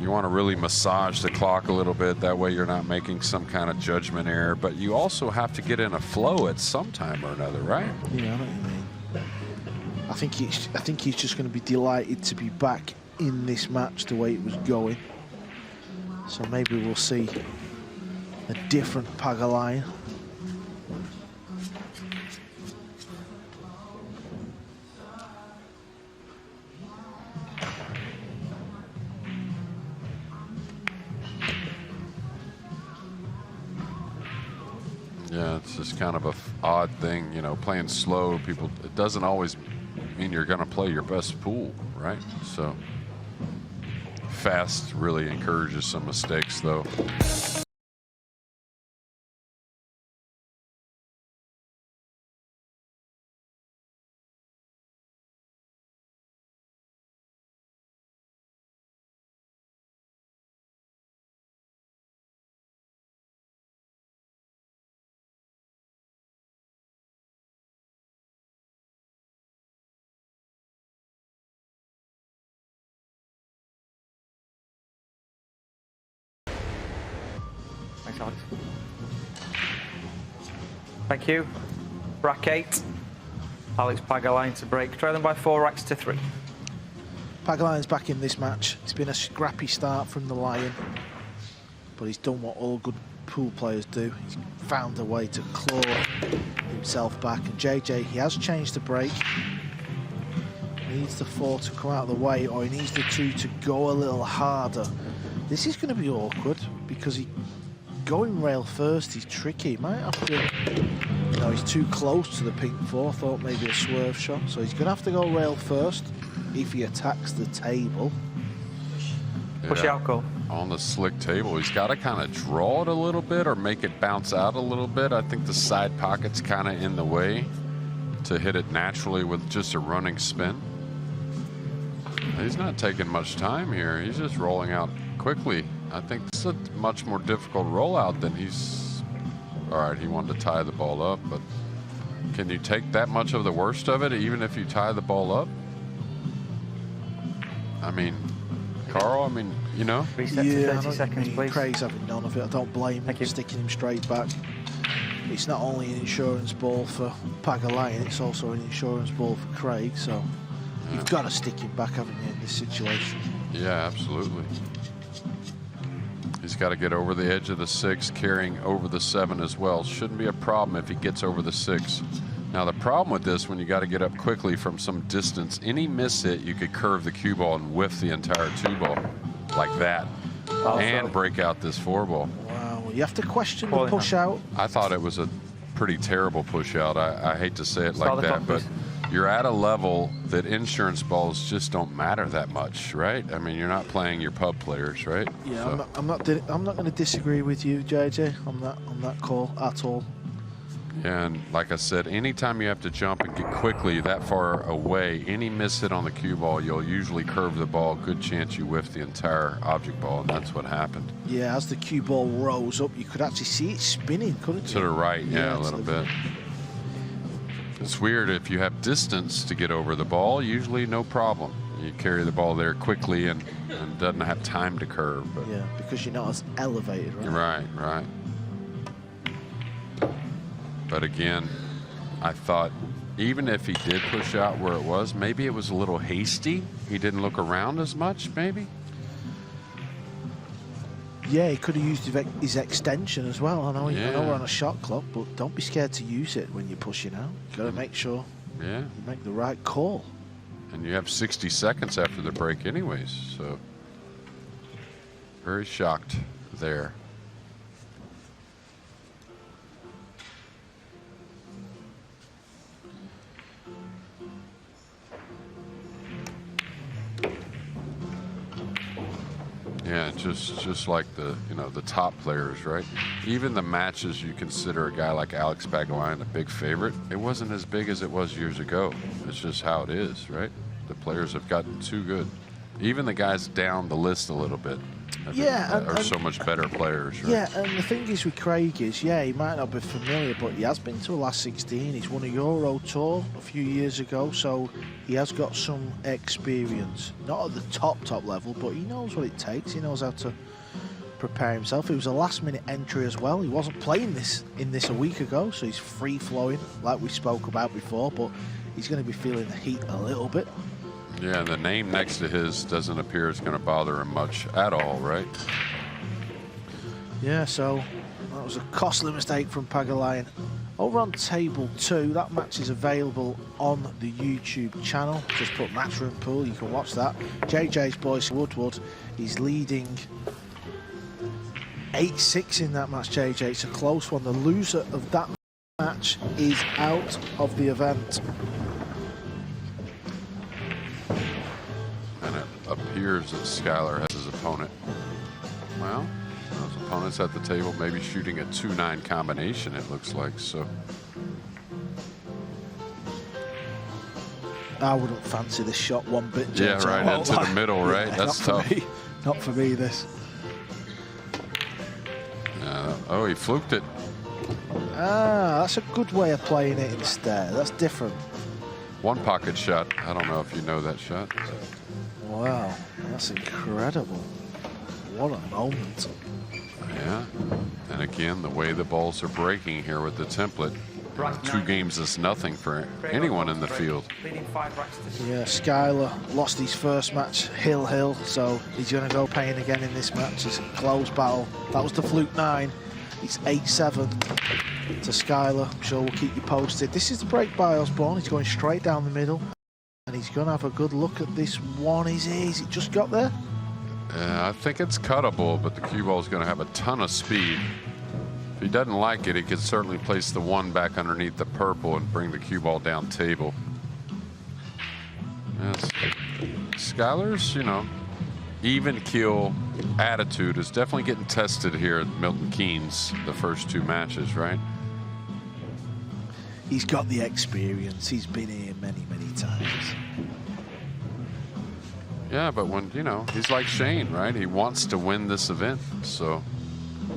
you want to really massage the clock a little bit. That way you're not making some kind of judgment error. But you also have to get in a flow at some time or another, right? Yeah, I know what you mean. I think he's just going to be delighted to be back in this match the way it was going. So maybe we'll see a different Pagulayan. Yeah, it's just kind of a odd thing, you know, playing slow. People, it doesn't always mean you're going to play your best pool, right? So fast really encourages some mistakes, though. Thanks, Alex. Thank you. Rack 8. Alex Pagulayan to break, trailing by 4 racks to 3. Pagulayan's back in this match. It's been a scrappy start from the Lion, but he's done what all good pool players do. He's found a way to claw himself back. And JJ, he has changed the break. He needs the 4 to come out of the way, or he needs the 2 to go a little harder. This is going to be awkward because going rail first, he's tricky. He might have to, you know, he's too close to the pink 4. Thought maybe a swerve shot. So he's going to have to go rail first if he attacks the table. Push out goal. On the slick table, he's got to kind of draw it a little bit or make it bounce out a little bit. I think the side pocket's kind of in the way to hit it naturally with just a running spin. He's not taking much time here. He's just rolling out quickly. I think it's a much more difficult rollout than he's... All right, he wanted to tie the ball up, but can you take that much of the worst of it even if you tie the ball up? I mean, Carl, I mean, you know? Reset to 30 seconds, please. Craig's having none of it. I don't blame him for sticking him straight back. It's not only an insurance ball for Pagulayan, it's also an insurance ball for Craig, so you've got to stick him back, haven't you, in this situation? Yeah, absolutely. He's got to get over the edge of the 6, carrying over the 7 as well. Shouldn't be a problem if he gets over the 6. Now, the problem with this, when you got to get up quickly from some distance, any miss hit, you could curve the cue ball and whiff the entire 2 ball like that, and break out this 4 ball. Wow, well, you have to question the push out. I thought it was a pretty terrible push out. I hate to say it like that, but you're at a level that insurance balls just don't matter that much, right? I mean, you're not playing your pub players, right? Yeah, so. I'm not going to disagree with you, JJ, on that call at all. Yeah, and like I said, anytime you have to jump and get quickly that far away, any miss hit on the cue ball, you'll usually curve the ball. Good chance you whiff the entire object ball, and that's what happened. Yeah, as the cue ball rose up, you could actually see it spinning, couldn't you? To the right, yeah, a little bit. It's weird, if you have distance to get over the ball, usually no problem. You carry the ball there quickly and doesn't have time to curve. But yeah, because you're not as elevated, right? Right. But again, I thought even if he did push out where it was, maybe it was a little hasty. He didn't look around as much, maybe. Yeah, he could have used his extension as well. I know we're on a shot clock, but don't be scared to use it when you're pushing out. You've got to make sure you make the right call. And you have 60 seconds after the break anyways, so very shocked there. Yeah, just like the the top players, right? Even the matches you consider a guy like Alex Pagulayan a big favorite, it wasn't as big as it was years ago. It's just how it is, right? The players have gotten too good. Even the guys down the list a little bit, are so much better players, right? Yeah, and the thing is with Craig is, yeah, he might not be familiar, but he has been to a last 16. He's won a Euro Tour a few years ago, so he has got some experience. Not at the top level, but he knows what it takes. He knows how to prepare himself. It was a last-minute entry as well. He wasn't playing in this a week ago, so he's free-flowing, like we spoke about before, but he's going to be feeling the heat a little bit. Yeah, the name next to his doesn't appear it's going to bother him much at all, right? Yeah, so that was a costly mistake from Pagulayan. Over on table 2, that match is available on the YouTube channel. Just put Matchroom Pool, you can watch that. JJ's boy Woodward is leading 8-6 in that match, JJ. It's a close one. The loser of that match is out of the event. And it appears that Skylar has his opponent. Well, those opponents at the table maybe shooting a 2-9 combination, it looks like. So I wouldn't fancy this shot one bit, JJ. yeah, right into the middle, right? Yeah, that's tough. Not for me, this. Oh, he fluked it. Ah, that's a good way of playing it instead. That's different. One pocket shot. I don't know if you know that shot. Wow, that's incredible. What a moment. Yeah. And again, the way the balls are breaking here with the template. 2 games is nothing for anyone in the field. Yeah, Skylar lost his first match, Hill, so he's going to go paying again in this match. It's a close battle. That was the fluke 9. It's 8-7 to Skylar. I'm sure we'll keep you posted. This is the break by Osborne. He's going straight down the middle. And he's going to have a good look at this one. Is it just got there? I think it's cuttable, but the cue ball is going to have a ton of speed. If he doesn't like it, he could certainly place the 1 back underneath the purple and bring the cue ball down table. Yes. Skylar's, even keel attitude is definitely getting tested here at Milton Keynes the first 2 matches, right? He's got the experience. He's been here many, many times. Yeah, but when, he's like Shane, right? He wants to win this event. So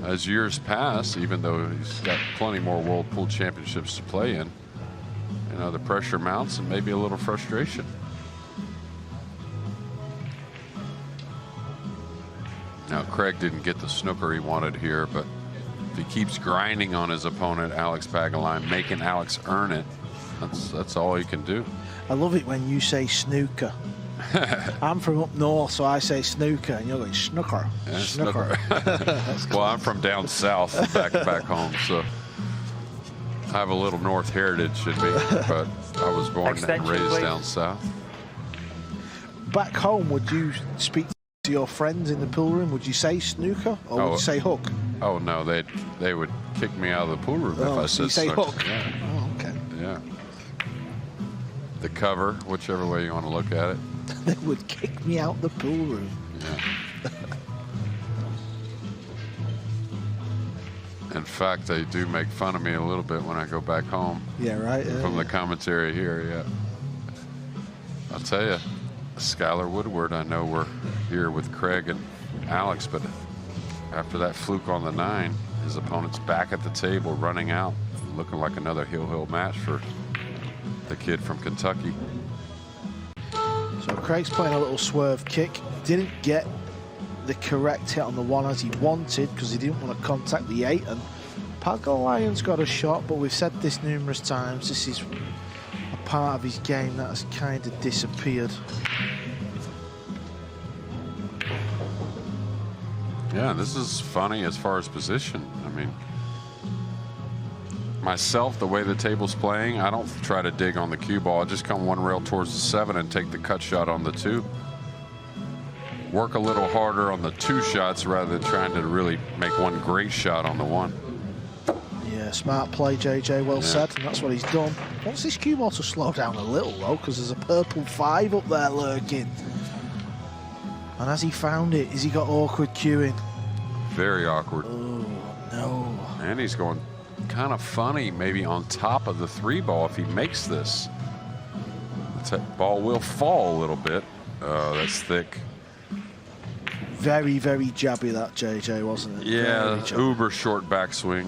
as years pass, even though he's got plenty more World Pool Championships to play in, the pressure mounts and maybe a little frustration. Now, Craig didn't get the snooker he wanted here, but if he keeps grinding on his opponent, Alex Pagulayan, making Alex earn it, that's all he can do. I love it when you say snooker. I'm from up north, so I say snooker, and you're going snooker. Yeah, snooker. Well, I'm from down south, back home, so I have a little North heritage in me, but I was born and raised down south. Back home, would you speak to your friends in the pool room? Would you say snooker, or would you say hook? Oh no, they would kick me out of the pool room if I said you say snooker. hook. Yeah. Oh, okay. Yeah. The cover, whichever way you want to look at it. They would kick me out the pool room. Yeah. In fact, they do make fun of me a little bit when I go back home. Yeah, right. From the commentary here, yeah. I'll tell you, Skylar Woodward, I know we're here with Craig and Alex, but after that fluke on the 9, his opponent's back at the table, running out, looking like another Hill match for the kid from Kentucky. So Craig's playing a little swerve kick. Didn't get the correct hit on the 1 as he wanted because he didn't want to contact the 8. And Pagulayan's got a shot, but we've said this numerous times. This is a part of his game that has kind of disappeared. Yeah, this is funny as far as position. I mean, myself, the way the table's playing, I don't try to dig on the cue ball. I just come 1 rail towards the 7 and take the cut shot on the 2. Work a little harder on the 2 shots rather than trying to really make 1 great shot on the 1. Yeah, smart play, JJ, well said, and that's what he's done. Wants this cue ball to slow down a little, though, because there's a purple 5 up there lurking. And has he found it? Has he got awkward cueing? Very awkward. Oh, no. And he's going kind of funny, maybe on top of the 3-ball if he makes this. The ball will fall a little bit. That's thick. Very, very jabby, that, JJ, wasn't it? Yeah, uber short backswing.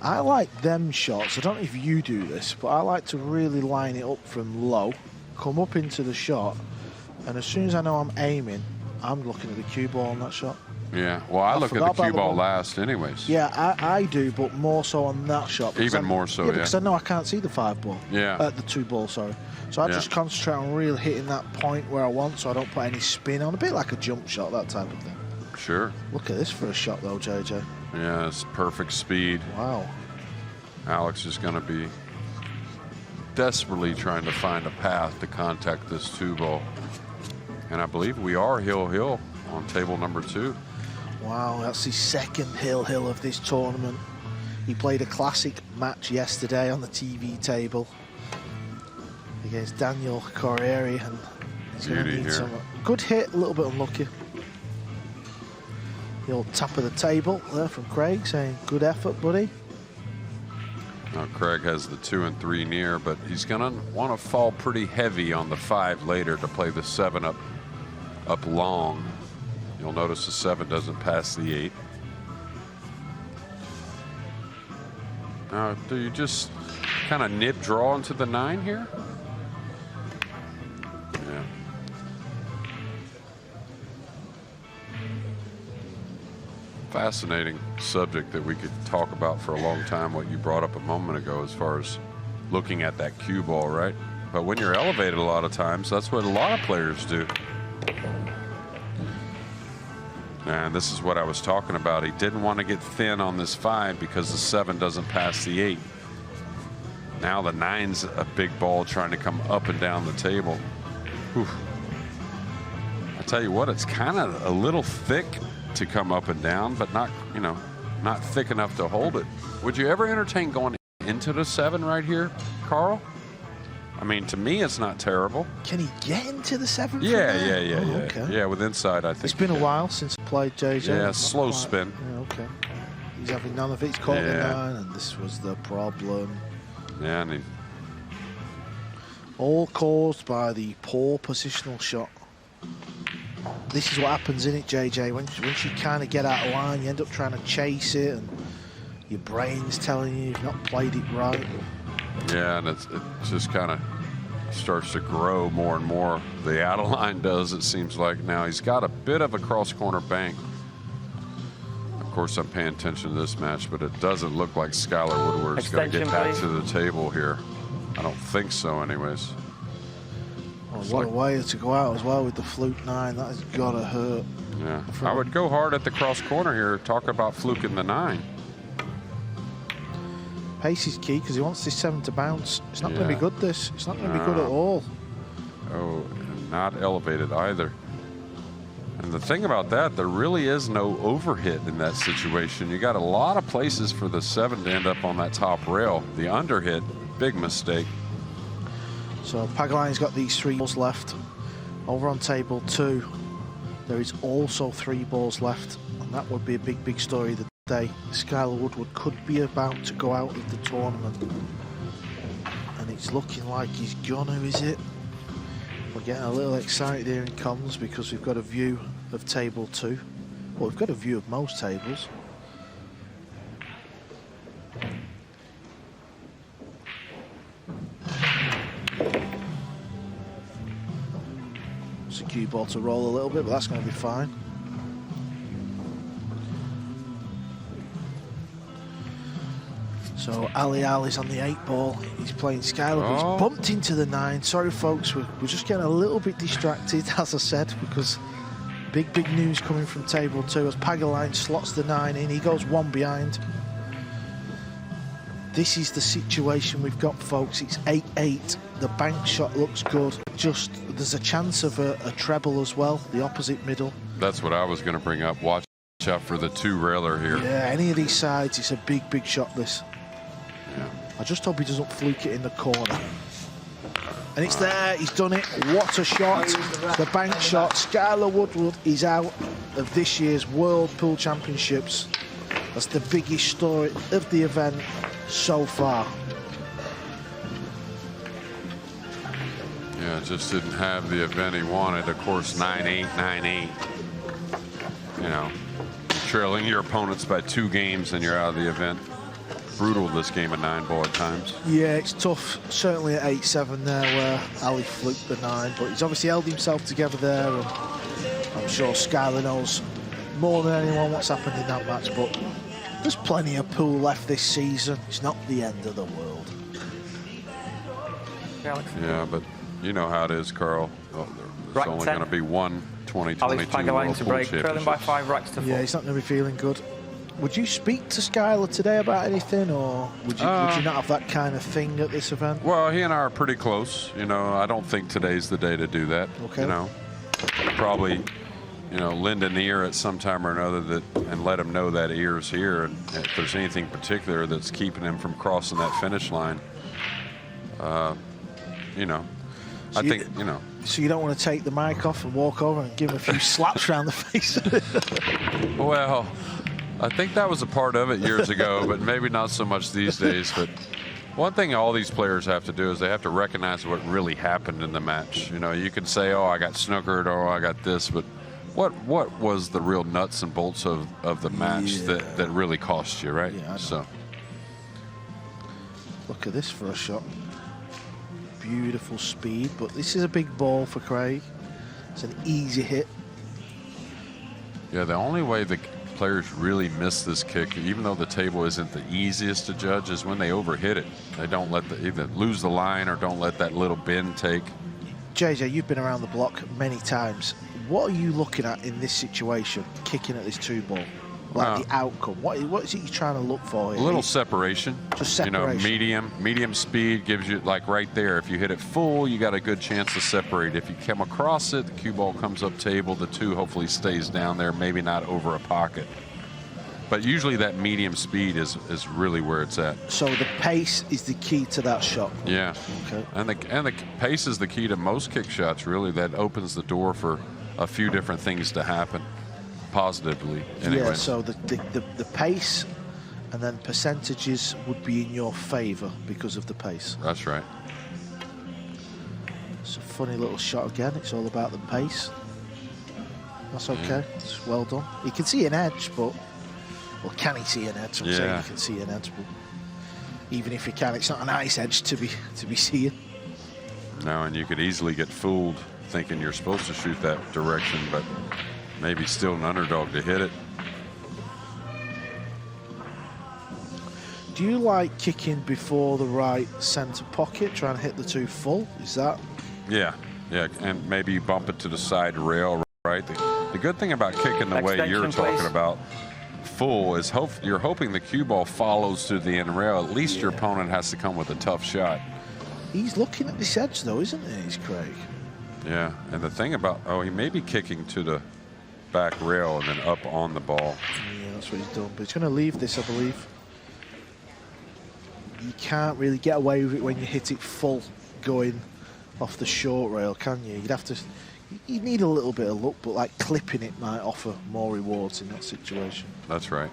I like them shots. I don't know if you do this, but I like to really line it up from low, come up into the shot, and as soon as I know I'm aiming, I'm looking at the cue ball on that shot. Yeah, well, I look at the cue ball last anyways. Yeah, I do, but more so on that shot. Even more so, yeah. Because I know I can't see the 5-ball. Yeah. The 2-ball, sorry. So I just concentrate on really hitting that point where I want, so I don't put any spin on. A bit like a jump shot, that type of thing. Sure. Look at this for a shot, though, JJ. Yeah, it's perfect speed. Wow. Alex is going to be desperately trying to find a path to contact this 2-ball. And I believe we are hill on table number 2. Wow, that's his second hill of this tournament. He played a classic match yesterday on the TV table against Daniel Corriere, and he's going to need some good hit, a little bit unlucky. The old tap of the table there from Craig saying, good effort, buddy. Now Craig has the 2 and 3 near, but he's going to want to fall pretty heavy on the 5 later to play the 7 up long. You'll notice the 7 doesn't pass the 8. Now, do you just kind of nip draw into the 9 here? Yeah. Fascinating subject that we could talk about for a long time, what you brought up a moment ago as far as looking at that cue ball, right? But when you're elevated a lot of times, that's what a lot of players do. And this is what I was talking about. He didn't want to get thin on this 5 because the 7 doesn't pass the 8. Now the 9's a big ball trying to come up and down the table. Whew. I tell you what, it's kind of a little thick to come up and down, but not, you know, not thick enough to hold it. Would you ever entertain going into the 7 right here, Carl? I mean, to me, it's not terrible. Can he get into the 7? Yeah. Okay. Yeah, with inside, I think. It's been a while since I played JJ. Yeah, slow spin. Yeah, okay. He's having none of it. He's caught the 9, and this was the problem. Yeah, and all caused by the poor positional shot. This is what happens, in it, JJ. Once you kind of get out of line, you end up trying to chase it, and your brain's telling you you've not played it right. Yeah, and it just kind of starts to grow more and more. The out of line does, it seems like. Now he's got a bit of a cross corner bank. Of course, I'm paying attention to this match, but it doesn't look like Skylar Woodward's going to get back to the table here. I don't think so, anyways. Oh, what a way to go out as well with the fluke 9. That has got to hurt. Yeah, I would go hard at the cross corner here. Talk about fluking the 9. Pace is key because he wants this 7 to bounce. It's not going to be good, this. It's not going to be good at all. Oh, and not elevated either. And the thing about that, there really is no overhit in that situation. You got a lot of places for the 7 to end up on that top rail. The underhit, big mistake. So Pagulayan's got these 3 balls left. Over on table 2, there is also 3 balls left, and that would be a big story the day. Skylar Woodward could be about to go out of the tournament, and it's looking like he's gonna, is it? We're getting a little excited here in comms because we've got a view of table 2. Well, we've got a view of most tables. It's a cue ball to roll a little bit, but that's going to be fine. So Ali's on the 8 ball. He's playing Skylar, but he's bumped into the 9. Sorry, folks, we're just getting a little bit distracted, as I said, because big news coming from table 2 as Pagulayan slots the 9 in. He goes 1 behind. This is the situation we've got, folks. It's 8-8. The bank shot looks good. Just there's a chance of a treble as well, the opposite middle. That's what I was going to bring up. Watch out for the 2 railer here. Yeah, any of these sides, it's a big shot, this. Yeah. I just hope he doesn't fluke it in the corner. And it's there, he's done it. What a shot, the bank shot. Skylar Woodward is out of this year's World Pool Championships. That's the biggest story of the event so far. Yeah, just didn't have the event he wanted. Of course, 9-8, 9-8. You know, trailing your opponents by 2 games and you're out of the event. Brutal, this game of 9-ball at times. Yeah, it's tough. Certainly at 8-7 there where Ali fluked the 9, but he's obviously held himself together there, and I'm sure Skylar knows more than anyone what's happened in that match, but there's plenty of pool left this season. It's not the end of the world. Yeah, but you know how it is, Carl. There's only going to be one 2022 Alex Pagulayan to break, trailing by 5 racks to 4. Yeah, he's not going to be feeling good. Would you speak to Skylar today about anything, or would you not have that kind of thing at this event? Well, he and I are pretty close. You know, I don't think today's the day to do that. Okay. You know, probably, you know, lend an ear at some time or another and let him know that ear's here. And if there's anything particular that's keeping him from crossing that finish line, you know, So I think, you know. So you don't want to take the mic off and walk over and give him a few slaps around the face? Well, I think that was a part of it years ago, but maybe not so much these days. But one thing all these players have to do is they have to recognize what really happened in the match. You know, you can say, oh, I got snookered, or I got this, but what was the real nuts and bolts of the match that really cost you, right? Yeah, so look at this for a shot. Beautiful speed, but this is a big ball for Craig. It's an easy hit. Yeah, the only way the players really miss this kick, even though the table isn't the easiest to judge, is when they overhit it. They don't let either lose the line or don't let that little bend take. JJ, you've been around the block many times. What are you looking at in this situation, kicking at this 2-ball? Like the outcome. What is it you're trying to look for here? A little separation. Just separation. You know, medium speed gives you, like right there, if you hit it full, you got a good chance to separate. If you come across it, the cue ball comes up table, the 2 hopefully stays down there, maybe not over a pocket. But usually that medium speed is really where it's at. So the pace is the key to that shot. Yeah. Okay. And the pace is the key to most kick shots, really. That opens the door for a few different things to happen positively. Anyway. Yeah, so the pace and then percentages would be in your favor because of the pace. That's right. It's a funny little shot again. It's all about the pace. That's okay. It's well done. You can see an edge, but... Well, can he see an edge? I'm saying you can see an edge, but even if you can, it's not a nice edge to be seeing. No, and you could easily get fooled thinking you're supposed to shoot that direction, but maybe still an underdog to hit it. Do you like kicking before the right center pocket, trying to hit the 2 full? Is that? Yeah, and maybe you bump it to the side rail, right? The good thing about kicking the way you're talking about, full, is you're hoping the cue ball follows through the end rail. At least your opponent has to come with a tough shot. He's looking at this edge, though, isn't he? He's Craig. Yeah, and the thing about, he may be kicking to the back rail and then up on the ball. Yeah, that's what he's done. But he's going to leave this, I believe. You can't really get away with it when you hit it full going off the short rail, can you? You'd have to... You need a little bit of luck, but like clipping it might offer more rewards in that situation. That's right.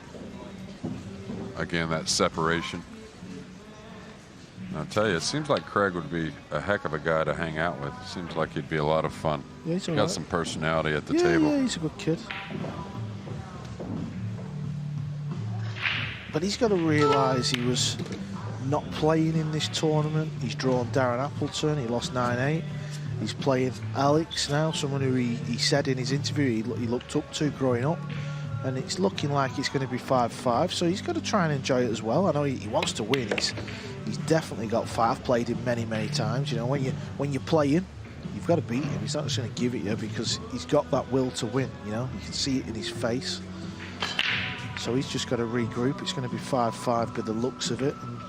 Again, that separation. And I'll tell you, it seems like Craig would be a heck of a guy to hang out with. It seems like he'd be a lot of fun. Yeah, he's got some personality at the table. Yeah, he's a good kid. But he's got to realise he was not playing in this tournament. He's drawn Darren Appleton. He lost 9-8. He's playing Alex now, someone who he said in his interview he looked up to growing up. And it's looking like it's going to be 5-5, so he's got to try and enjoy it as well. I know he wants to win. He's definitely got five. I've played him many times. You know, when you're playing, you've got to beat him. He's not just going to give it you because he's got that will to win. You know, you can see it in his face. So he's just got to regroup. It's going to be 5-5 by the looks of it. And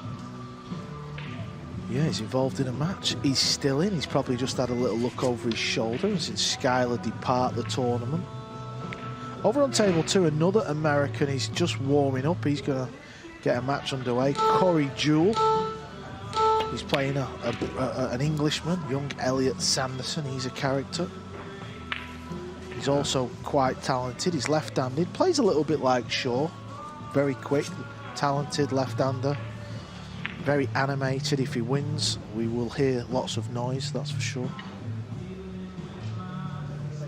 yeah, he's involved in a match. He's still in. He's probably just had a little look over his shoulder and seen Skylar depart the tournament. Over on table 2, another American. He's just warming up. He's going to get a match underway. Corey Jewell He's playing an Englishman, young Elliot Sanderson. He's a character. He's also quite talented. He's left-handed. Plays a little bit like Shaw. Very quick, talented left-hander. Very animated. If he wins, we will hear lots of noise, that's for sure.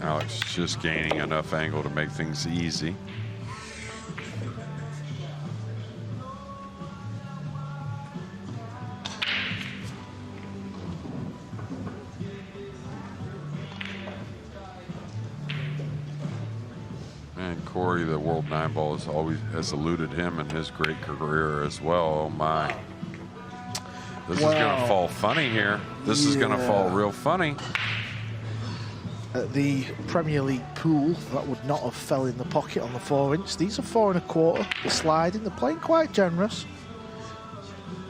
Alex just gaining enough angle to make things easy. And Corey, the World 9-ball, has eluded him in his great career as well. Oh my. This is going to fall funny here. This is going to fall real funny. At the Premier League pool, that would not have fell in the pocket on the 4-inch. These are 4 1/4. They're sliding. They're playing quite generous.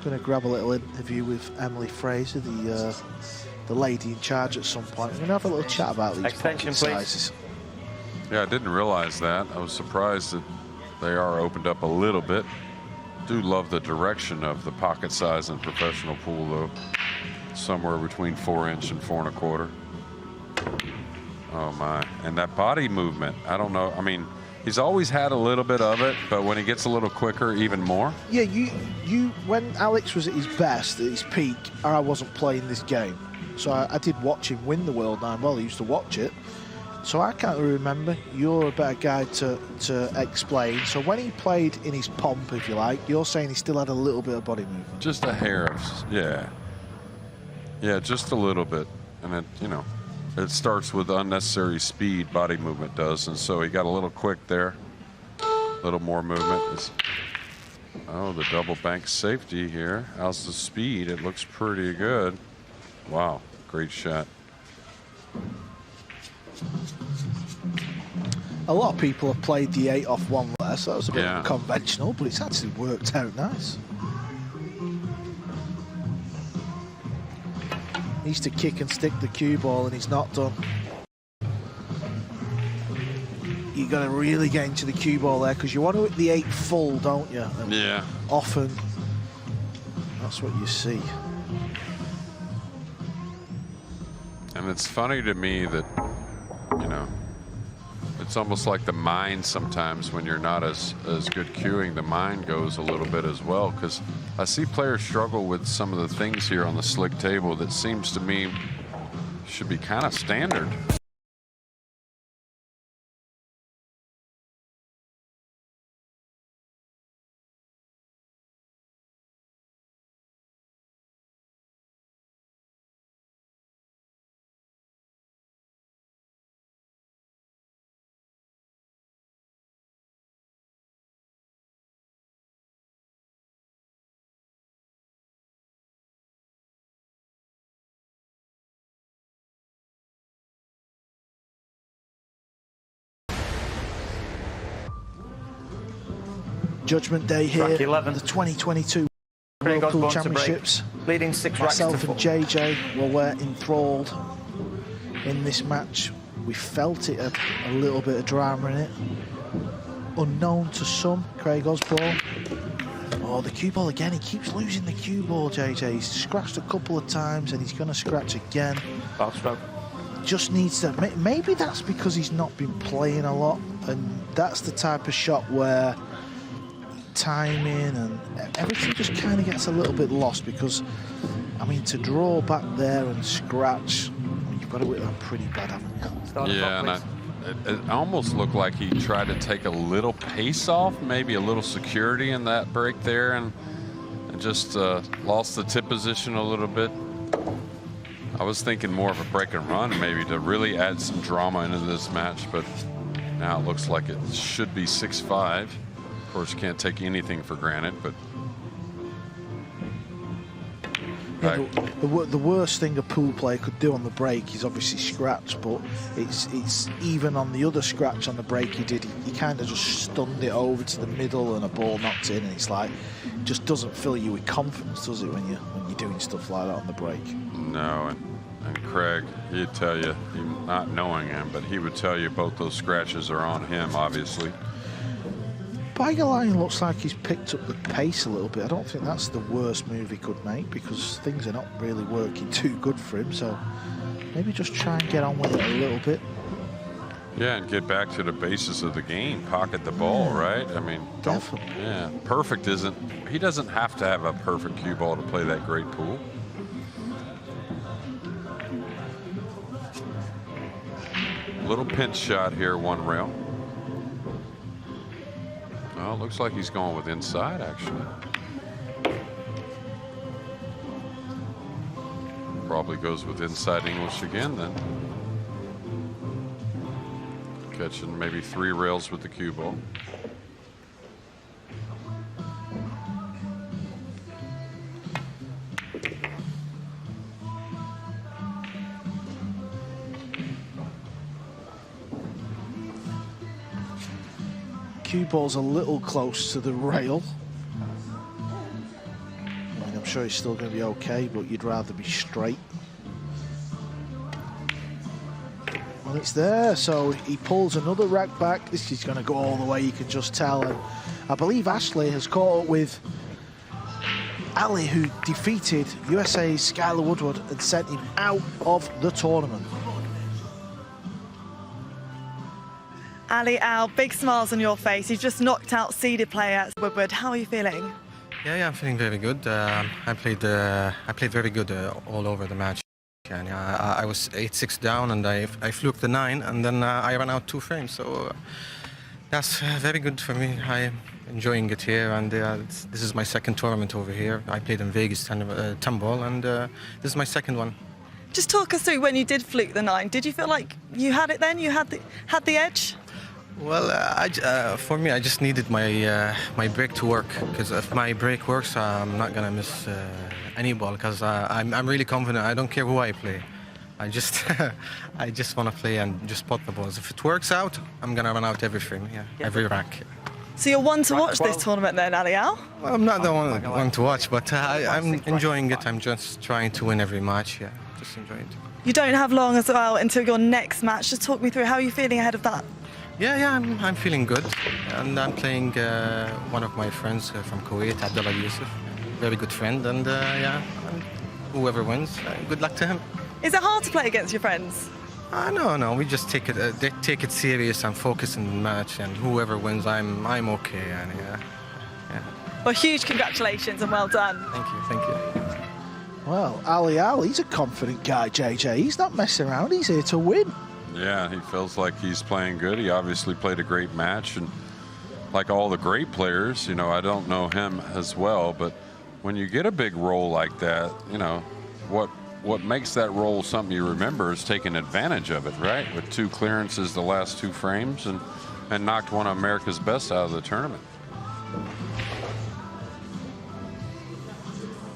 Going to grab a little interview with Emily Fraser, the lady in charge, at some point. We're going to have a little chat about these pocket sizes. Yeah, I didn't realize that. I was surprised that they are opened up a little bit. Do love the direction of the pocket size in professional pool, though. Somewhere between 4-inch and 4 1/4. Oh my, and that body movement, I don't know. I mean, he's always had a little bit of it, but when he gets a little quicker, even more. Yeah, when Alex was at his best, at his peak, I wasn't playing this game. So I did watch him win the World 9-ball. I used to watch it. So I can't really remember. You're a better guy to explain. So when he played in his pomp, if you like, you're saying he still had a little bit of body movement. Just a hair of, yeah. Yeah, just a little bit. And it, you know, it starts with unnecessary speed, body movement does. And so he got a little quick there. A little more movement. Oh, the double bank safety here. How's the speed? It looks pretty good. Wow, great shot. A lot of people have played the 8 off 1 there, so that was a bit unconventional, but it's actually worked out nice. He needs to kick and stick the cue ball, and he's not done. You've got to really get into the cue ball there, because you want to hit the 8 full, don't you? And yeah. Often, that's what you see. And it's funny to me that, you know, it's almost like the mind sometimes when you're not as good cueing, the mind goes a little bit as well, because I see players struggle with some of the things here on the slick table that seems to me should be kind of standard. Judgment Day here, Rack 11. the 2022 Craig World Pool Osborne to break. Championships. Leading 6 racks to Myself 4. and JJ were enthralled in this match. We felt it, a little bit of drama in it. Unknown to some, Craig Osborne. Oh, the cue ball again. He keeps losing the cue ball, JJ. He's scratched a couple of times and he's going to scratch again. Ball stroke. Just needs to, maybe that's because he's not been playing a lot, and that's the type of shot where timing and everything just kind of gets a little bit lost, because I mean, to draw back there and scratch, you've got to hit that pretty bad, haven't you? Yeah, and it almost looked like he tried to take a little pace off, maybe a little security in that break there, and just lost the tip position a little bit. I was thinking more of a break and run maybe to really add some drama into this match, but now it looks like it should be 6-5. Of course, can't take anything for granted, but yeah, the worst thing a pool player could do on the break is obviously scratch, but it's even on the other scratch on the break he did, he kind of just stunned it over to the middle and a ball knocked in, and it's like, it just doesn't fill you with confidence, does it, when you're doing stuff like that on the break? no. And Craig, he'd tell you, not knowing him, but he would tell you both those scratches are on him, obviously. Pagulayan looks like he's picked up the pace a little bit. I don't think that's the worst move he could make because things are not really working too good for him. So maybe just try and get on with it a little bit. Yeah, and get back to the basis of the game. Pocket the ball, right? I mean, Definitely. Yeah, perfect isn't. He doesn't have to have a perfect cue ball to play that great pool. Little pinch shot here, one rail. Well, it looks like he's going with inside, actually. Probably goes with inside English again, then. Catching maybe 3 rails with the cue ball. Cue ball's a little close to the rail. I mean, I'm sure he's still going to be okay, but you'd rather be straight. Well, it's there, so he pulls another rack back. This is going to go all the way, you can just tell. And I believe Ashley has caught up with Ali, who defeated USA's Skylar Woodward and sent him out of the tournament. Ali Al, big smiles on your face. You've just knocked out seeded player Woodward. How are you feeling? Yeah, I'm feeling very good. I played very good all over the match. And I was 8-6 down, and I fluked the 9, and then I ran out 2 frames. So that's very good for me. I'm enjoying it here, and this is my second tournament over here. I played in Vegas 10 ball, and this is my second one. Just talk us through when you did fluke the 9. Did you feel like you had it then? You had the edge? Well, for me, I just needed my break to work, because if my break works, I'm not gonna miss any ball, because I'm really confident. I don't care who I play. I just I just want to play and just pot the balls. If it works out, I'm gonna run out every frame, every rack. So you're one to watch this tournament then, Ali Al? Well, I'm not the one to watch, but I'm enjoying it. I'm just trying to win every match. Yeah, just enjoying it. You don't have long as well until your next match. Just talk me through how you're feeling ahead of that. Yeah, I'm feeling good, and I'm playing one of my friends from Kuwait, Abdullah Yusuf, very good friend, and whoever wins, good luck to him. Is it hard to play against your friends? No, we just take it serious and focus on the match, and whoever wins, I'm okay, and yeah. Well, huge congratulations and well done. Thank you. Well, Ali Al, he's a confident guy, JJ. He's not messing around, he's here to win. Yeah, he feels like he's playing good. He obviously played a great match, and like all the great players, you know, I don't know him as well, but when you get a big roll like that, you know, what makes that roll something you remember is taking advantage of it, right? With 2 clearances the last 2 frames, and knocked one of America's best out of the tournament.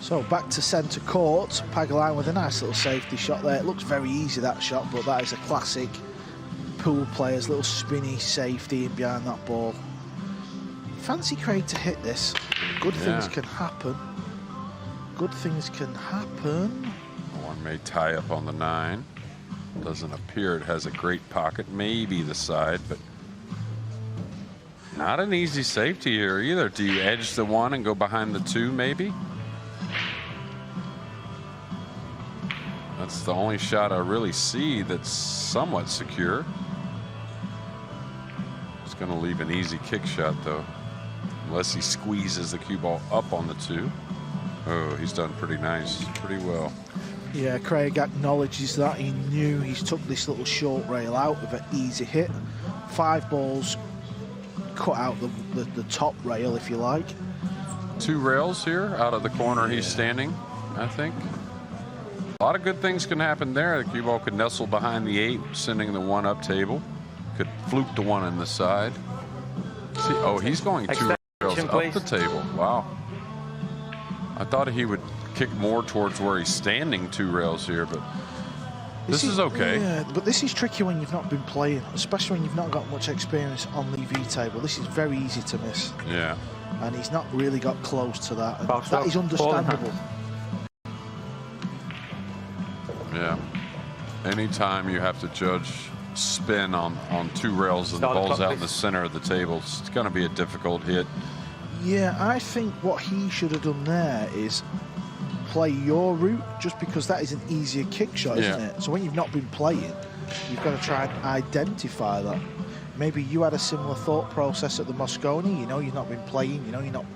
So back to centre court, Pagulayan with a nice little safety shot there. It looks very easy, that shot, but that is a classic pool player's little spinny safety in behind that ball. Fancy Craig to hit this. Good things can happen. Good things can happen. One may tie up on the 9. Doesn't appear it has a great pocket. Maybe the side, but not an easy safety here either. Do you edge the 1 and go behind the 2 maybe? That's the only shot I really see that's somewhat secure. It's going to leave an easy kick shot though, unless he squeezes the cue ball up on the 2. Oh, he's done pretty nice, pretty well. Yeah, Craig acknowledges that. He knew he's took this little short rail out of an easy hit. 5 balls cut out the top rail, if you like. 2 rails here out of the corner he's standing, I think. A lot of good things can happen there. The cue ball could nestle behind the 8, sending the 1 up table. Could fluke the 1 in the side. See, oh, he's going 2 rails up the table. Wow. I thought he would kick more towards where he's standing 2 rails here, but this is okay. Yeah, but this is tricky when you've not been playing, especially when you've not got much experience on the EV table. This is very easy to miss. Yeah. And he's not really got close to that. And that is understandable. Yeah. Anytime you have to judge spin on 2 rails and the Start the ball's clock, out in the please. center of the table. It's going to be a difficult hit. Yeah, I think what he should have done there is play your route, just because that is an easier kick shot, isn't Yeah. it? So when you've not been playing, you've got to try and identify that. Maybe you had a similar thought process at the Mosconi. You know, you've not been playing, you know, you're not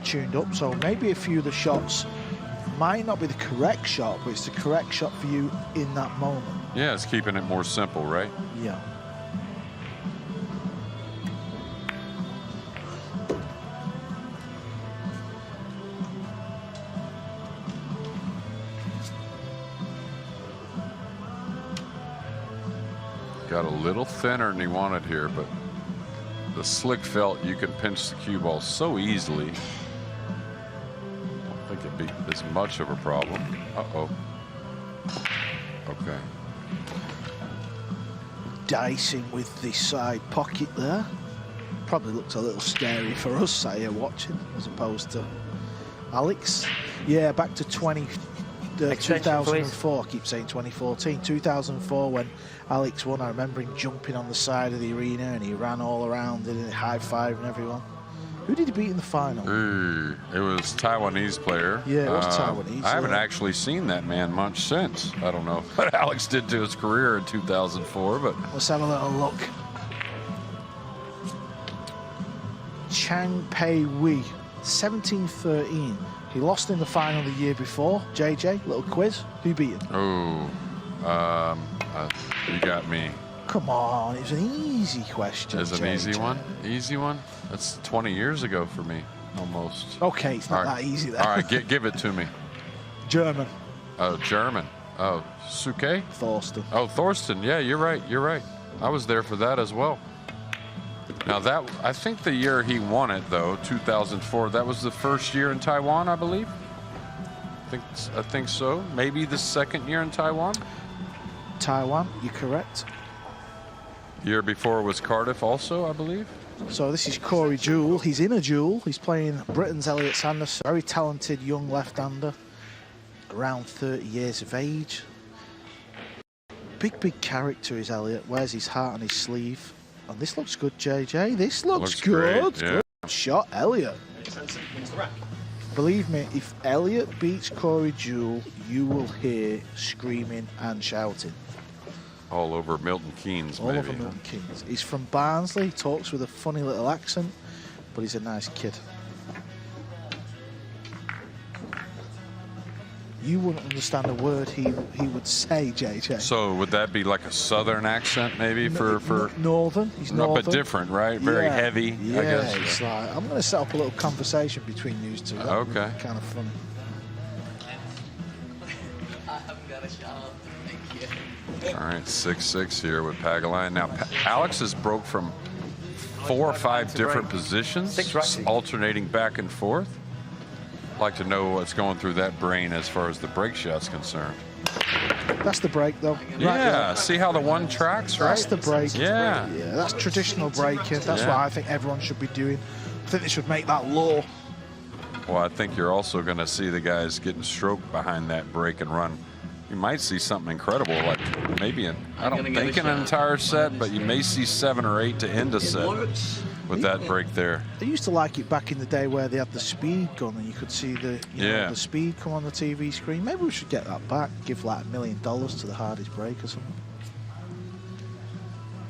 tuned up. So maybe a few of the shots might not be the correct shot, but it's the correct shot for you in that moment. Yeah, it's keeping it more simple, right? Yeah. Got a little thinner than he wanted here, but the slick felt you can pinch the cue ball so easily. I don't think it'd be as much of a problem. Uh-oh. Okay. Dicing with the side pocket there. Probably looks a little scary for us, say, here watching, as opposed to Alex. Yeah, back to 2004. I keep saying 2014. 2004, when Alex won, I remember him jumping on the side of the arena and he ran all around and high-fiving everyone. Who did he beat in the final? It was Taiwanese player. Yeah, it was Taiwanese. I haven't yeah. actually seen that man much since. I don't know what Alex did to his career in 2004, but Let's have a little look. Chang Pei Wei, 1713. He lost in the final the year before. JJ, little quiz. Who beat him? you got me. Come on, it was an easy question. Is an JJ. easy one? Easy one? That's 20 years ago for me, almost. Okay, it's not All right. that easy then. All right, give it to me. German. Oh, German. Oh, Suke? Thorsten. Oh, Thorsten. Yeah, you're right. You're right. I was there for that as well. Now that, I think the year he won it though, 2004, that was the first year in Taiwan, I believe. I think so. Maybe the second year in Taiwan. Taiwan, you're correct. Year before was Cardiff also, I believe. So this is Corey Jewell. He's in a duel. He's playing Britain's Elliot Sanderson. Very talented young left-hander. Around 30 years of age. Big character is Elliot. Wears his heart on his sleeve. And this looks good, JJ. This looks good. Great, yeah. Good shot, Elliot. Believe me, if Elliot beats Corey Jewell, you will hear screaming and shouting. All over Milton Keynes, All maybe. over Milton Keynes. He's from Barnsley. He talks with a funny little accent, but he's a nice kid. You wouldn't understand a word he would say, JJ. So would that be like a southern accent, maybe for Northern? He's no, northern. but different, right? Very Yeah, heavy, yeah, I guess. it's like, I'm going to set up a little conversation between you two. That would be Okay. kind of funny. All right, 6-6 here with Pagulayan. Now, Alex has broke from 4 or 5 different positions, 6 righty. alternating back and forth. I'd like to know what's going through that brain as far as the break shot's concerned. That's the break, though. Yeah, see how the one tracks, right? That's the break. Yeah. Yeah, that's traditional breaking. That's Yeah. what I think everyone should be doing. I think they should make that law. Well, I think you're also going to see the guys getting stroked behind that break and run. You might see something incredible, like maybe I don't think an entire set, but you may see 7 or 8 to end a set with that break there. They used to like it back in the day where they had the speed gun and you could see the Yeah. the speed come on the TV screen. Maybe we should get that back. Give like $1 million to the hardest break or something.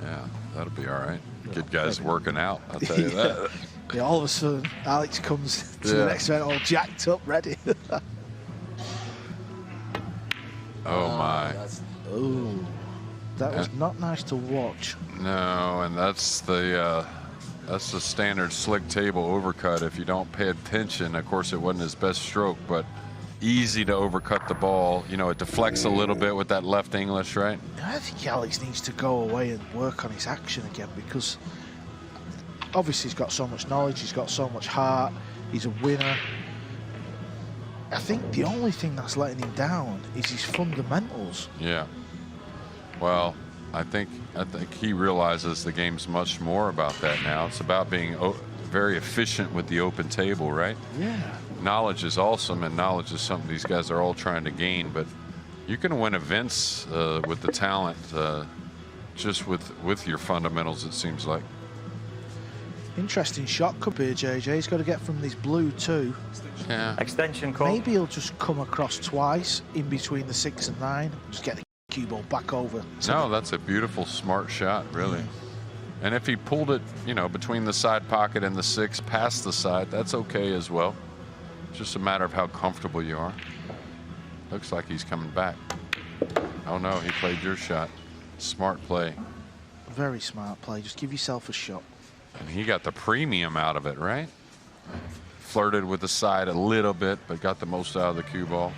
Yeah, that'll be all right. Good guys working out, I'll tell you that. Yeah, all of a sudden Alex comes to the Yeah. next event all jacked up, ready. Oh my. Oh, that was not nice to watch. No, and that's the standard slick table overcut. If you don't pay attention, of course, it wasn't his best stroke, but easy to overcut the ball. You know, it deflects a little bit with that left English, right? I think Alex needs to go away and work on his action again, because obviously he's got so much knowledge, he's got so much heart, he's a winner. I think the only thing that's letting him down is his fundamentals. Yeah. Well, I think he realizes the game's much more about that now. It's about being very efficient with the open table, right? Yeah. Knowledge is awesome, and knowledge is something these guys are all trying to gain, but you can win events with the talent just with your fundamentals, it seems like. Interesting shot could be JJ. He's got to get from this blue too. Yeah. Extension call. Maybe he'll just come across twice in between the 6 and 9. Just get the cue ball back over. No, that's a beautiful, smart shot, really. And if he pulled it, you know, between the side pocket and the 6, past the side, that's okay as well. It's just a matter of how comfortable you are. Looks like he's coming back. Oh no, he played your shot. Smart play. Very smart play. Just give yourself a shot. And he got the premium out of it, right? Flirted with the side a little bit, but got the most out of the cue ball.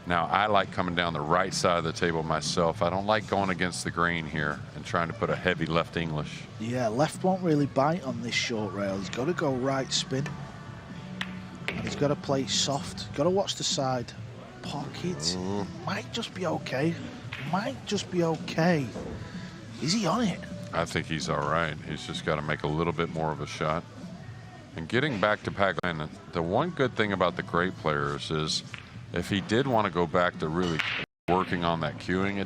Now, I like coming down the right side of the table myself. I don't like going against the grain here and trying to put a heavy left English. Yeah, left won't really bite on this short rail. He's got to go right spin. And he's got to play soft. Got to watch the side pocket. Might just be okay. Might just be okay. Is he on it? I think he's all right. He's just got to make a little bit more of a shot. And getting back to Pagulayan, the one good thing about the great players is if he did want to go back to really working on that cueing,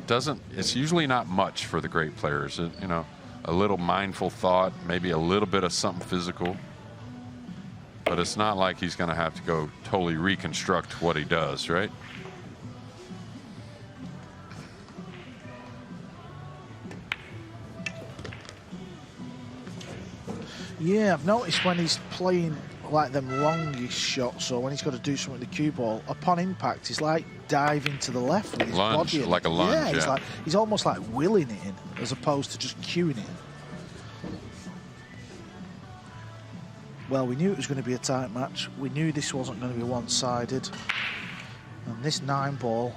it's usually not much for the great players. You know, a little mindful thought, maybe a little bit of something physical. But it's not like he's going to have to go totally reconstruct what he does, right? Yeah, I've noticed when he's playing like them longish shots, or when he's got to do something with the cue ball, upon impact, he's like diving to the left with his lunge, body. like a lunge, yeah. He's almost like willing it in, as opposed to just cueing it in. Well, we knew it was going to be a tight match. We knew this wasn't going to be one-sided. And this 9 ball,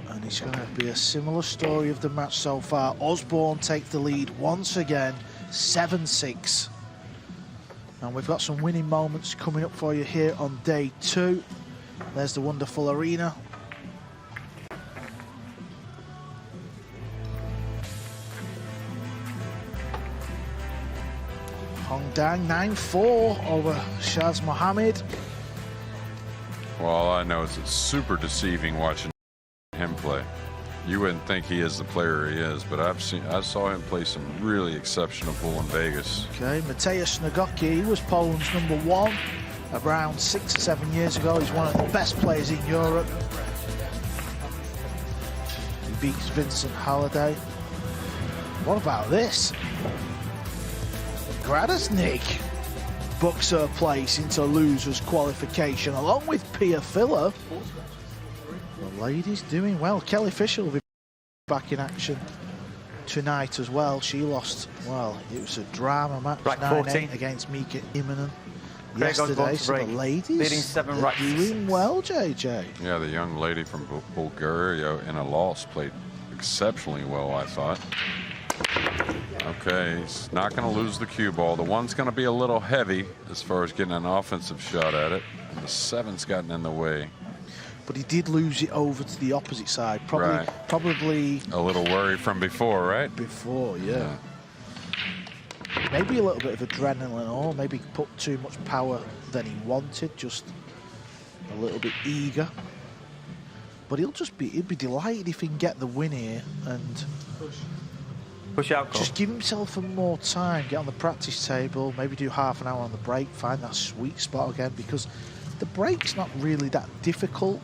and it's going to be a similar story of the match so far. Osborne takes the lead once again, 7-6. And we've got some winning moments coming up for you here on day 2. There's the wonderful arena. Hong Dang 9-4 over Shaz Mohammed. Well, all I know is it's super deceiving watching him play. You wouldn't think he is the player he is, but I saw him play some really exceptional pool in Vegas. Okay, Mateusz Nogoki, he was Poland's #1 around 6 or 7 years ago. He's one of the best players in Europe. He beats Vincent Halliday. What about this? Gradusnik books her place into losers qualification along with Pia Filler. The ladies doing well. Kelly Fisher will be back in action tonight as well. She lost, well, it was a drama match, 9-8 against Mika Immonen yesterday. So the ladies are doing well, JJ. Yeah, the young lady from Bulgaria in a loss played exceptionally well, I thought. Okay, he's not going to lose the cue ball. The 1's going to be a little heavy as far as getting an offensive shot at it. And the 7's gotten in the way. But he did lose it over to the opposite side. Probably a little worry from before, right? Before, yeah. Maybe a little bit of adrenaline, or maybe put too much power than he wanted. Just a little bit eager. But he'd be delighted if he can get the win here and push out. Just give himself more time. Get on the practice table. Maybe do half an hour on the break. Find that sweet spot again, because the break's not really that difficult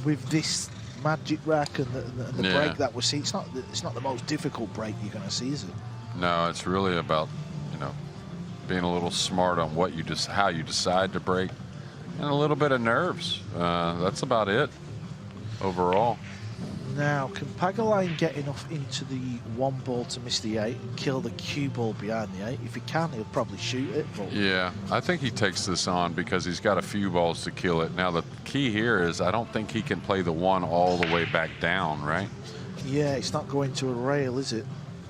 with this magic rack and the break that we see. It's not the most difficult break you're going to see, is it? No, it's really about, you know, being a little smart on what how you decide to break, and a little bit of nerves. That's about it overall. Now, can Pagulayan get enough into the 1 ball to miss the 8 and kill the cue ball behind the 8? If he can, he'll probably shoot it. But yeah, I think he takes this on because he's got a few balls to kill it. Now, the key here is I don't think he can play the 1 all the way back down, right? Yeah, it's not going to a rail, is it?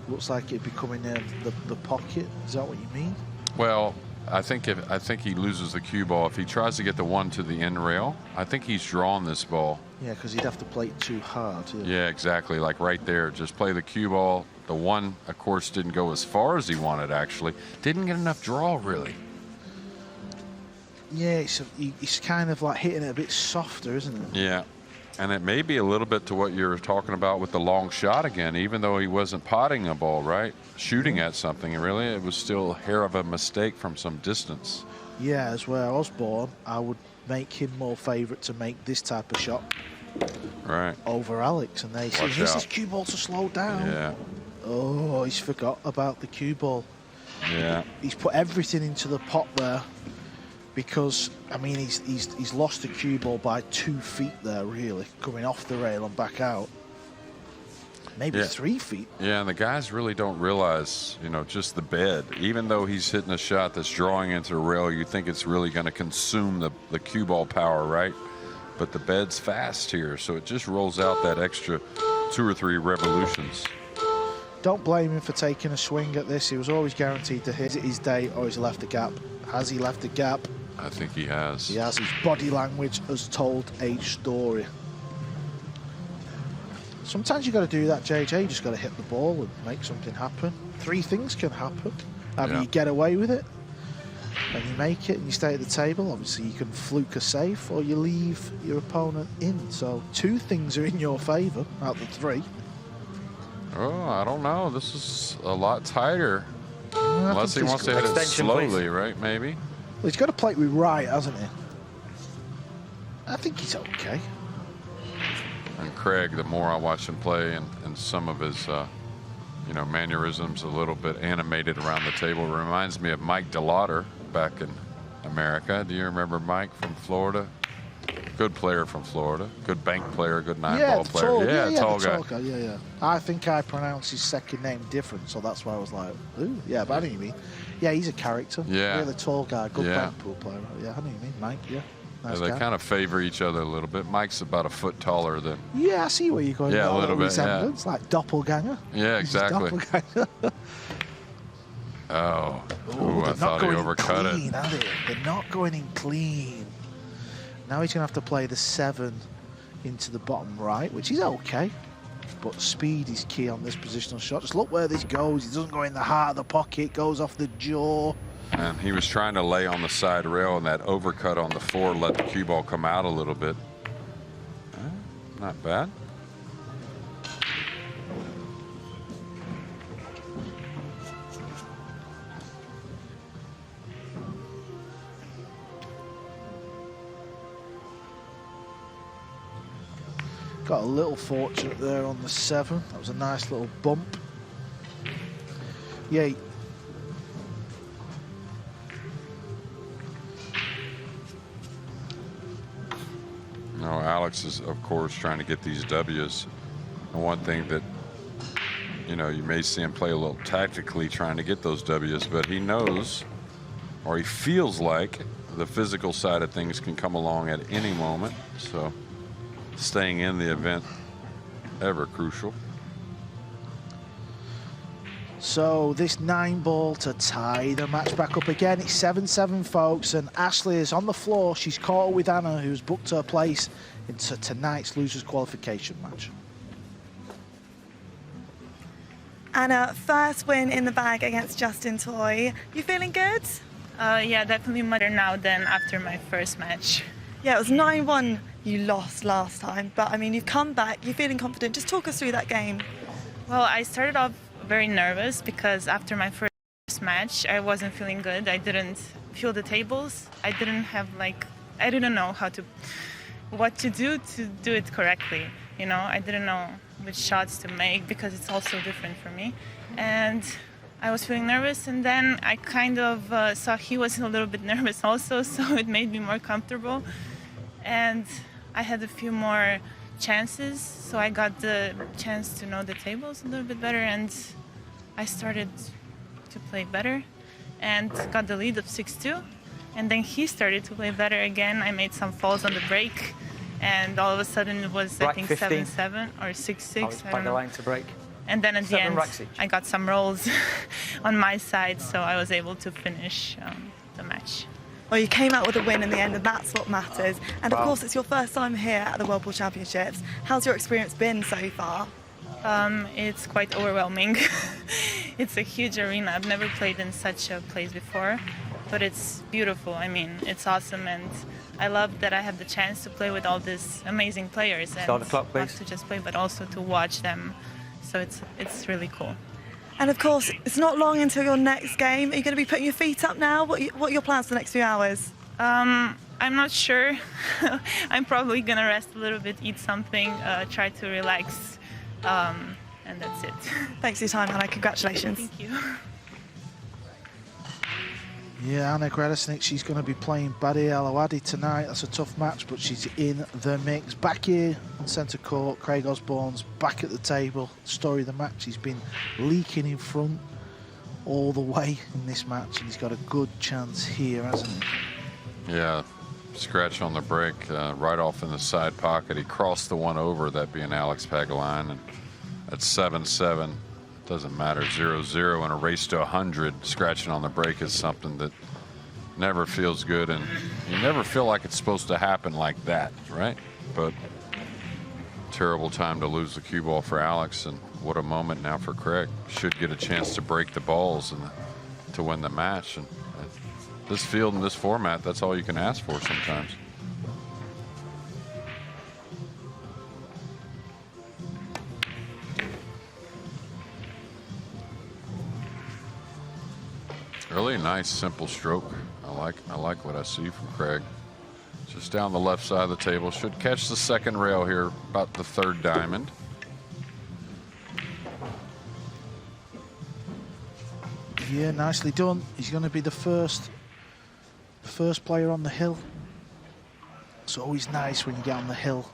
Looks like it'd be coming in the pocket. Is that what you mean? Well, I think he loses the cue ball. If he tries to get the 1 to the end rail, I think he's drawn this ball. Yeah, because he'd have to play it too hard. Yeah, exactly. Like right there, just play the cue ball. The 1, of course, didn't go as far as he wanted, actually. Didn't get enough draw, really. Yeah, it's kind of like hitting it a bit softer, isn't it? Yeah. And it may be a little bit to what you're talking about with the long shot again, even though he wasn't potting a ball, right? Shooting at something, really, it was still a hair of a mistake from some distance. Yeah, as well, Osborne, I would make him more favourite to make this type of shot over Alex. And they see his cue ball to slow down. Yeah. Oh, he's forgot about the cue ball. Yeah. He's put everything into the pot there because, I mean, he's lost the cue ball by 2 feet there, really, coming off the rail and back out. Maybe 3 feet. Yeah, and the guys really don't realize, you know, just the bed. Even though he's hitting a shot that's drawing into the rail, you think it's really going to consume the cue ball power, right? But the bed's fast here, so it just rolls out that extra 2 or 3 revolutions. Don't blame him for taking a swing at this. He was always guaranteed to hit his day, or he's left a gap. Has he left a gap? I think he has. He has. His body language has told a story. Sometimes you got to do that, JJ. You just got to hit the ball and make something happen. 3 things can happen. Either you get away with it and you make it and you stay at the table. Obviously, you can fluke a safe or you leave your opponent in. So 2 things are in your favour out of the 3. Oh, I don't know. This is a lot tighter. Unless he wants to hit it slowly, right? Maybe. Well, he's got to play it with right, hasn't he? I think he's okay. And Craig, the more I watch him play and some of his, you know, mannerisms a little bit animated around the table, reminds me of Mike DeLauder back in America. Do you remember Mike from Florida? Good player from Florida. Good bank player, good 9-ball player. Tall guy. Yeah. I think I pronounced his second name different, so that's why I was like, ooh, yeah, but I know what you mean. Yeah, he's a character. Yeah. Really tall guy, good bank pool player. Yeah, I know what you mean, Mike, yeah. Nice they guy. kind of favor each other a little bit. Mike's about a foot taller than. Yeah, I see where you're going. Yeah, a little bit. Resemblance, like doppelganger. Yeah, exactly. Doppelganger. Ooh, I thought he overcut clean, it. Are they? They're not going in clean. Now he's going to have to play the 7 into the bottom right, which is okay. But speed is key on this positional shot. Just look where this goes. It doesn't go in the heart of the pocket. Goes off the jaw. And he was trying to lay on the side rail, and that overcut on the 4 let the cue ball come out a little bit. Not bad. Got a little fortunate there on the 7. That was a nice little bump. Yeah. No, Alex is, of course, trying to get these W's. And one thing that, you know, you may see him play a little tactically trying to get those W's, but he knows, or he feels like, the physical side of things can come along at any moment. So staying in the event, ever crucial. So this 9-ball to tie the match back up again. It's 7-7, folks, and Ashley is on the floor. She's caught with Anna, who's booked her place into tonight's losers qualification match. Anna, first win in the bag against Justin Toy. You feeling good? Yeah, definitely better now than after my first match. Yeah, it was 9-1 you lost last time, but I mean, you've come back, you're feeling confident. Just talk us through that game. Well, I started off very nervous because after my first match, I wasn't feeling good. I didn't feel the tables. I didn't know what to do it correctly. You know, I didn't know which shots to make because it's also different for me. And I was feeling nervous, and then I kind of saw he was a little bit nervous also, so it made me more comfortable. And I had a few more chances, so I got the chance to know the tables a little bit better, and I started to play better and got the lead of 6-2. And then he started to play better again. I made some falls on the break, and all of a sudden it was, I think, 7-7 or 6-6. I don't know. Pagulayan to break. And then at the end, racks each. I got some rolls on my side, so I was able to finish the match. Well, you came out with a win in the end, and that's what matters. And of Wow. course, it's your first time here at the World Pool Championships. How's your experience been so far? It's quite overwhelming. It's a huge arena. I've never played in such a place before. but it's beautiful. I mean, it's awesome, and I love that I have the chance to play with all these amazing players, and Start the clock, not please. to just play, but also to watch them. So it's really cool. And of course, it's not long until your next game. Are you going to be putting your feet up now? What are your plans for the next few hours? I'm not sure. I'm probably gonna rest a little bit, eat something, try to relax, and that's it. Thanks for your time, Hannah. Congratulations. Thank you. Yeah, Anna Gradisnik, she's going to be playing Badi Alawadi tonight. That's a tough match, but she's in the mix. Back here on centre court, Craig Osborne's back at the table. Story of the match, he's been leaking in front all the way in this match, and he's got a good chance here, hasn't he? Yeah, scratch on the break, right off in the side pocket. He crossed the one over, that being Alex Pagulayan, and at 7-7. Doesn't matter, 0-0 in a race to 100. Scratching on the break is something that never feels good, and you never feel like it's supposed to happen like that, right? But terrible time to lose the cue ball for Alex, and what a moment now for Craig. Should get a chance to break the balls and to win the match. And this field and this format, that's all you can ask for sometimes. Really nice, simple stroke. I like what I see from Craig. Just down the left side of the table. Should catch the second rail here, about the third diamond. Yeah, nicely done. He's going to be the first player on the hill. It's always nice when you get on the hill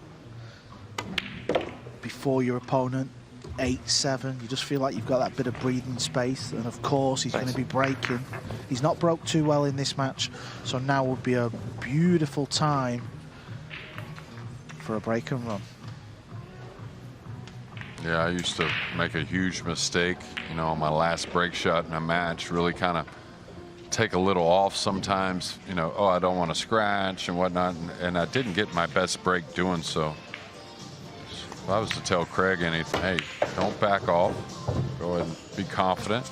before your opponent. 8-7, you just feel like you've got that bit of breathing space, and of course he's going to be breaking. He's not broke too well in this match, so now would be a beautiful time for a break and run. Yeah, I used to make a huge mistake, you know, on my last break shot in a match, really kind of take a little off sometimes, you know, oh, I don't want to scratch and whatnot, and I didn't get my best break doing so. If I was to tell Craig anything, hey, don't back off. Go ahead and be confident.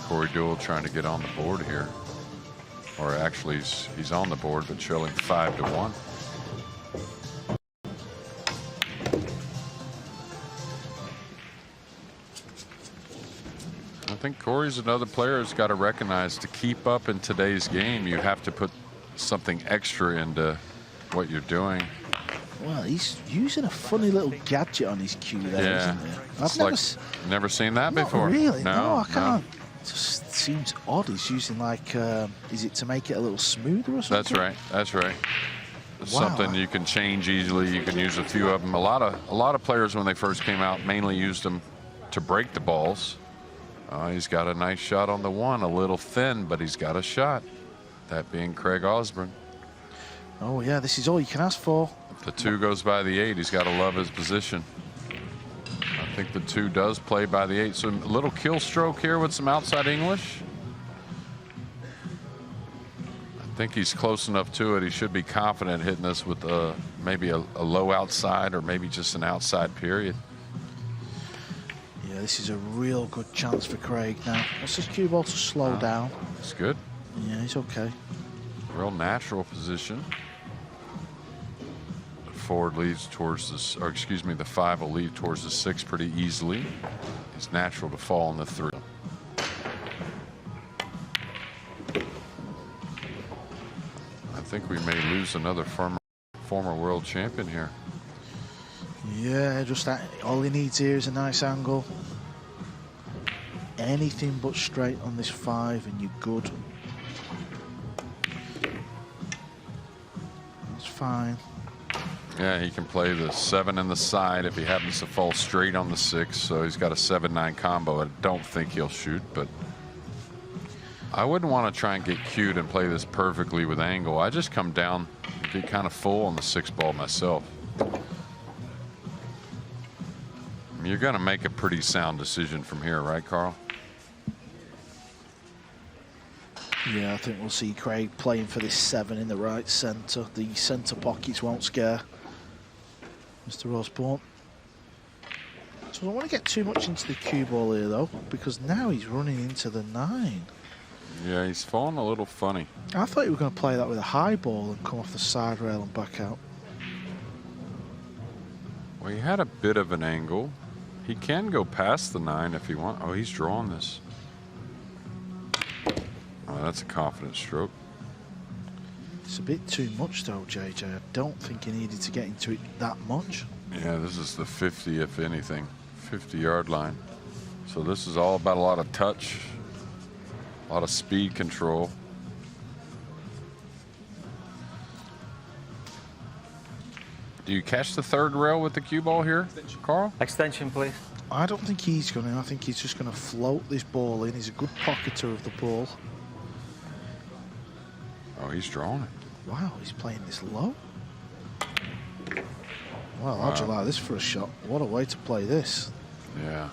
Corey Deuel trying to get on the board here. Or actually, he's on the board, but trailing 5-1. I think Corey's another player who's got to recognize, to keep up in today's game, you have to put something extra into what you're doing. Well, he's using a funny little gadget on his cue there, Yeah, isn't he? I've never seen that Not before. really, no, I no. can't. It just seems odd. He's using like, is it to make it a little smoother or something? That's right. That's right. Something you can change easily. You can use a few of them. A lot of players when they first came out mainly used them to break the balls. He's got a nice shot on the one, a little thin, but he's got a shot. That being Craig Osborne. Oh yeah, this is all you can ask for. If the 2 goes by the 8, he's got to love his position. I think the 2 does play by the 8. So a little kill stroke here with some outside English. I think he's close enough to it. He should be confident hitting this with maybe a low outside, or maybe just an outside period. Yeah, this is a real good chance for Craig now. What's his cue ball to slow down? It's good. Yeah, he's okay. Real natural position. Forward leads towards this, or excuse me, the 5 will lead towards the 6 pretty easily. It's natural to fall in the 3. I think we may lose another former world champion here. Yeah, just that. All he needs here is a nice angle. Anything but straight on this 5 and you're good. That's fine. Yeah, he can play the 7 in the side if he happens to fall straight on the 6. So he's got a 7-9 combo. I don't think he'll shoot, but I wouldn't want to try and get cute and play this perfectly with angle. I just come down, get kind of full on the 6 ball myself. I mean, you're going to make a pretty sound decision from here, right, Carl? Yeah, I think we'll see Craig playing for this 7 in the right centre. The centre pockets won't scare Mr. Osborne. So I don't want to get too much into the cue ball here, though, because now he's running into the 9. Yeah, he's falling a little funny. I thought you were going to play that with a high ball and come off the side rail and back out. Well, he had a bit of an angle. He can go past the 9 if he wants. Oh, he's drawing this. Oh, that's a confident stroke. It's a bit too much though, JJ. I don't think he needed to get into it that much. Yeah, this is the 50, if anything, 50-yard line. So this is all about a lot of touch, a lot of speed control. Do you catch the 3rd rail with the cue ball here, Carl? Extension, please. I don't think he's going to. I think he's just going to float this ball in. He's a good pocketer of the ball. Oh, he's drawing it. Wow, he's playing this low. Well, how'd you like this for a shot? What a way to play this. Yeah.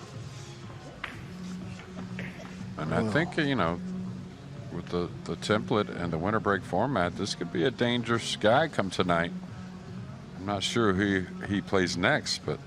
And I think, you know, with the template and the winter break format, this could be a dangerous guy come tonight. I'm not sure who he plays next, but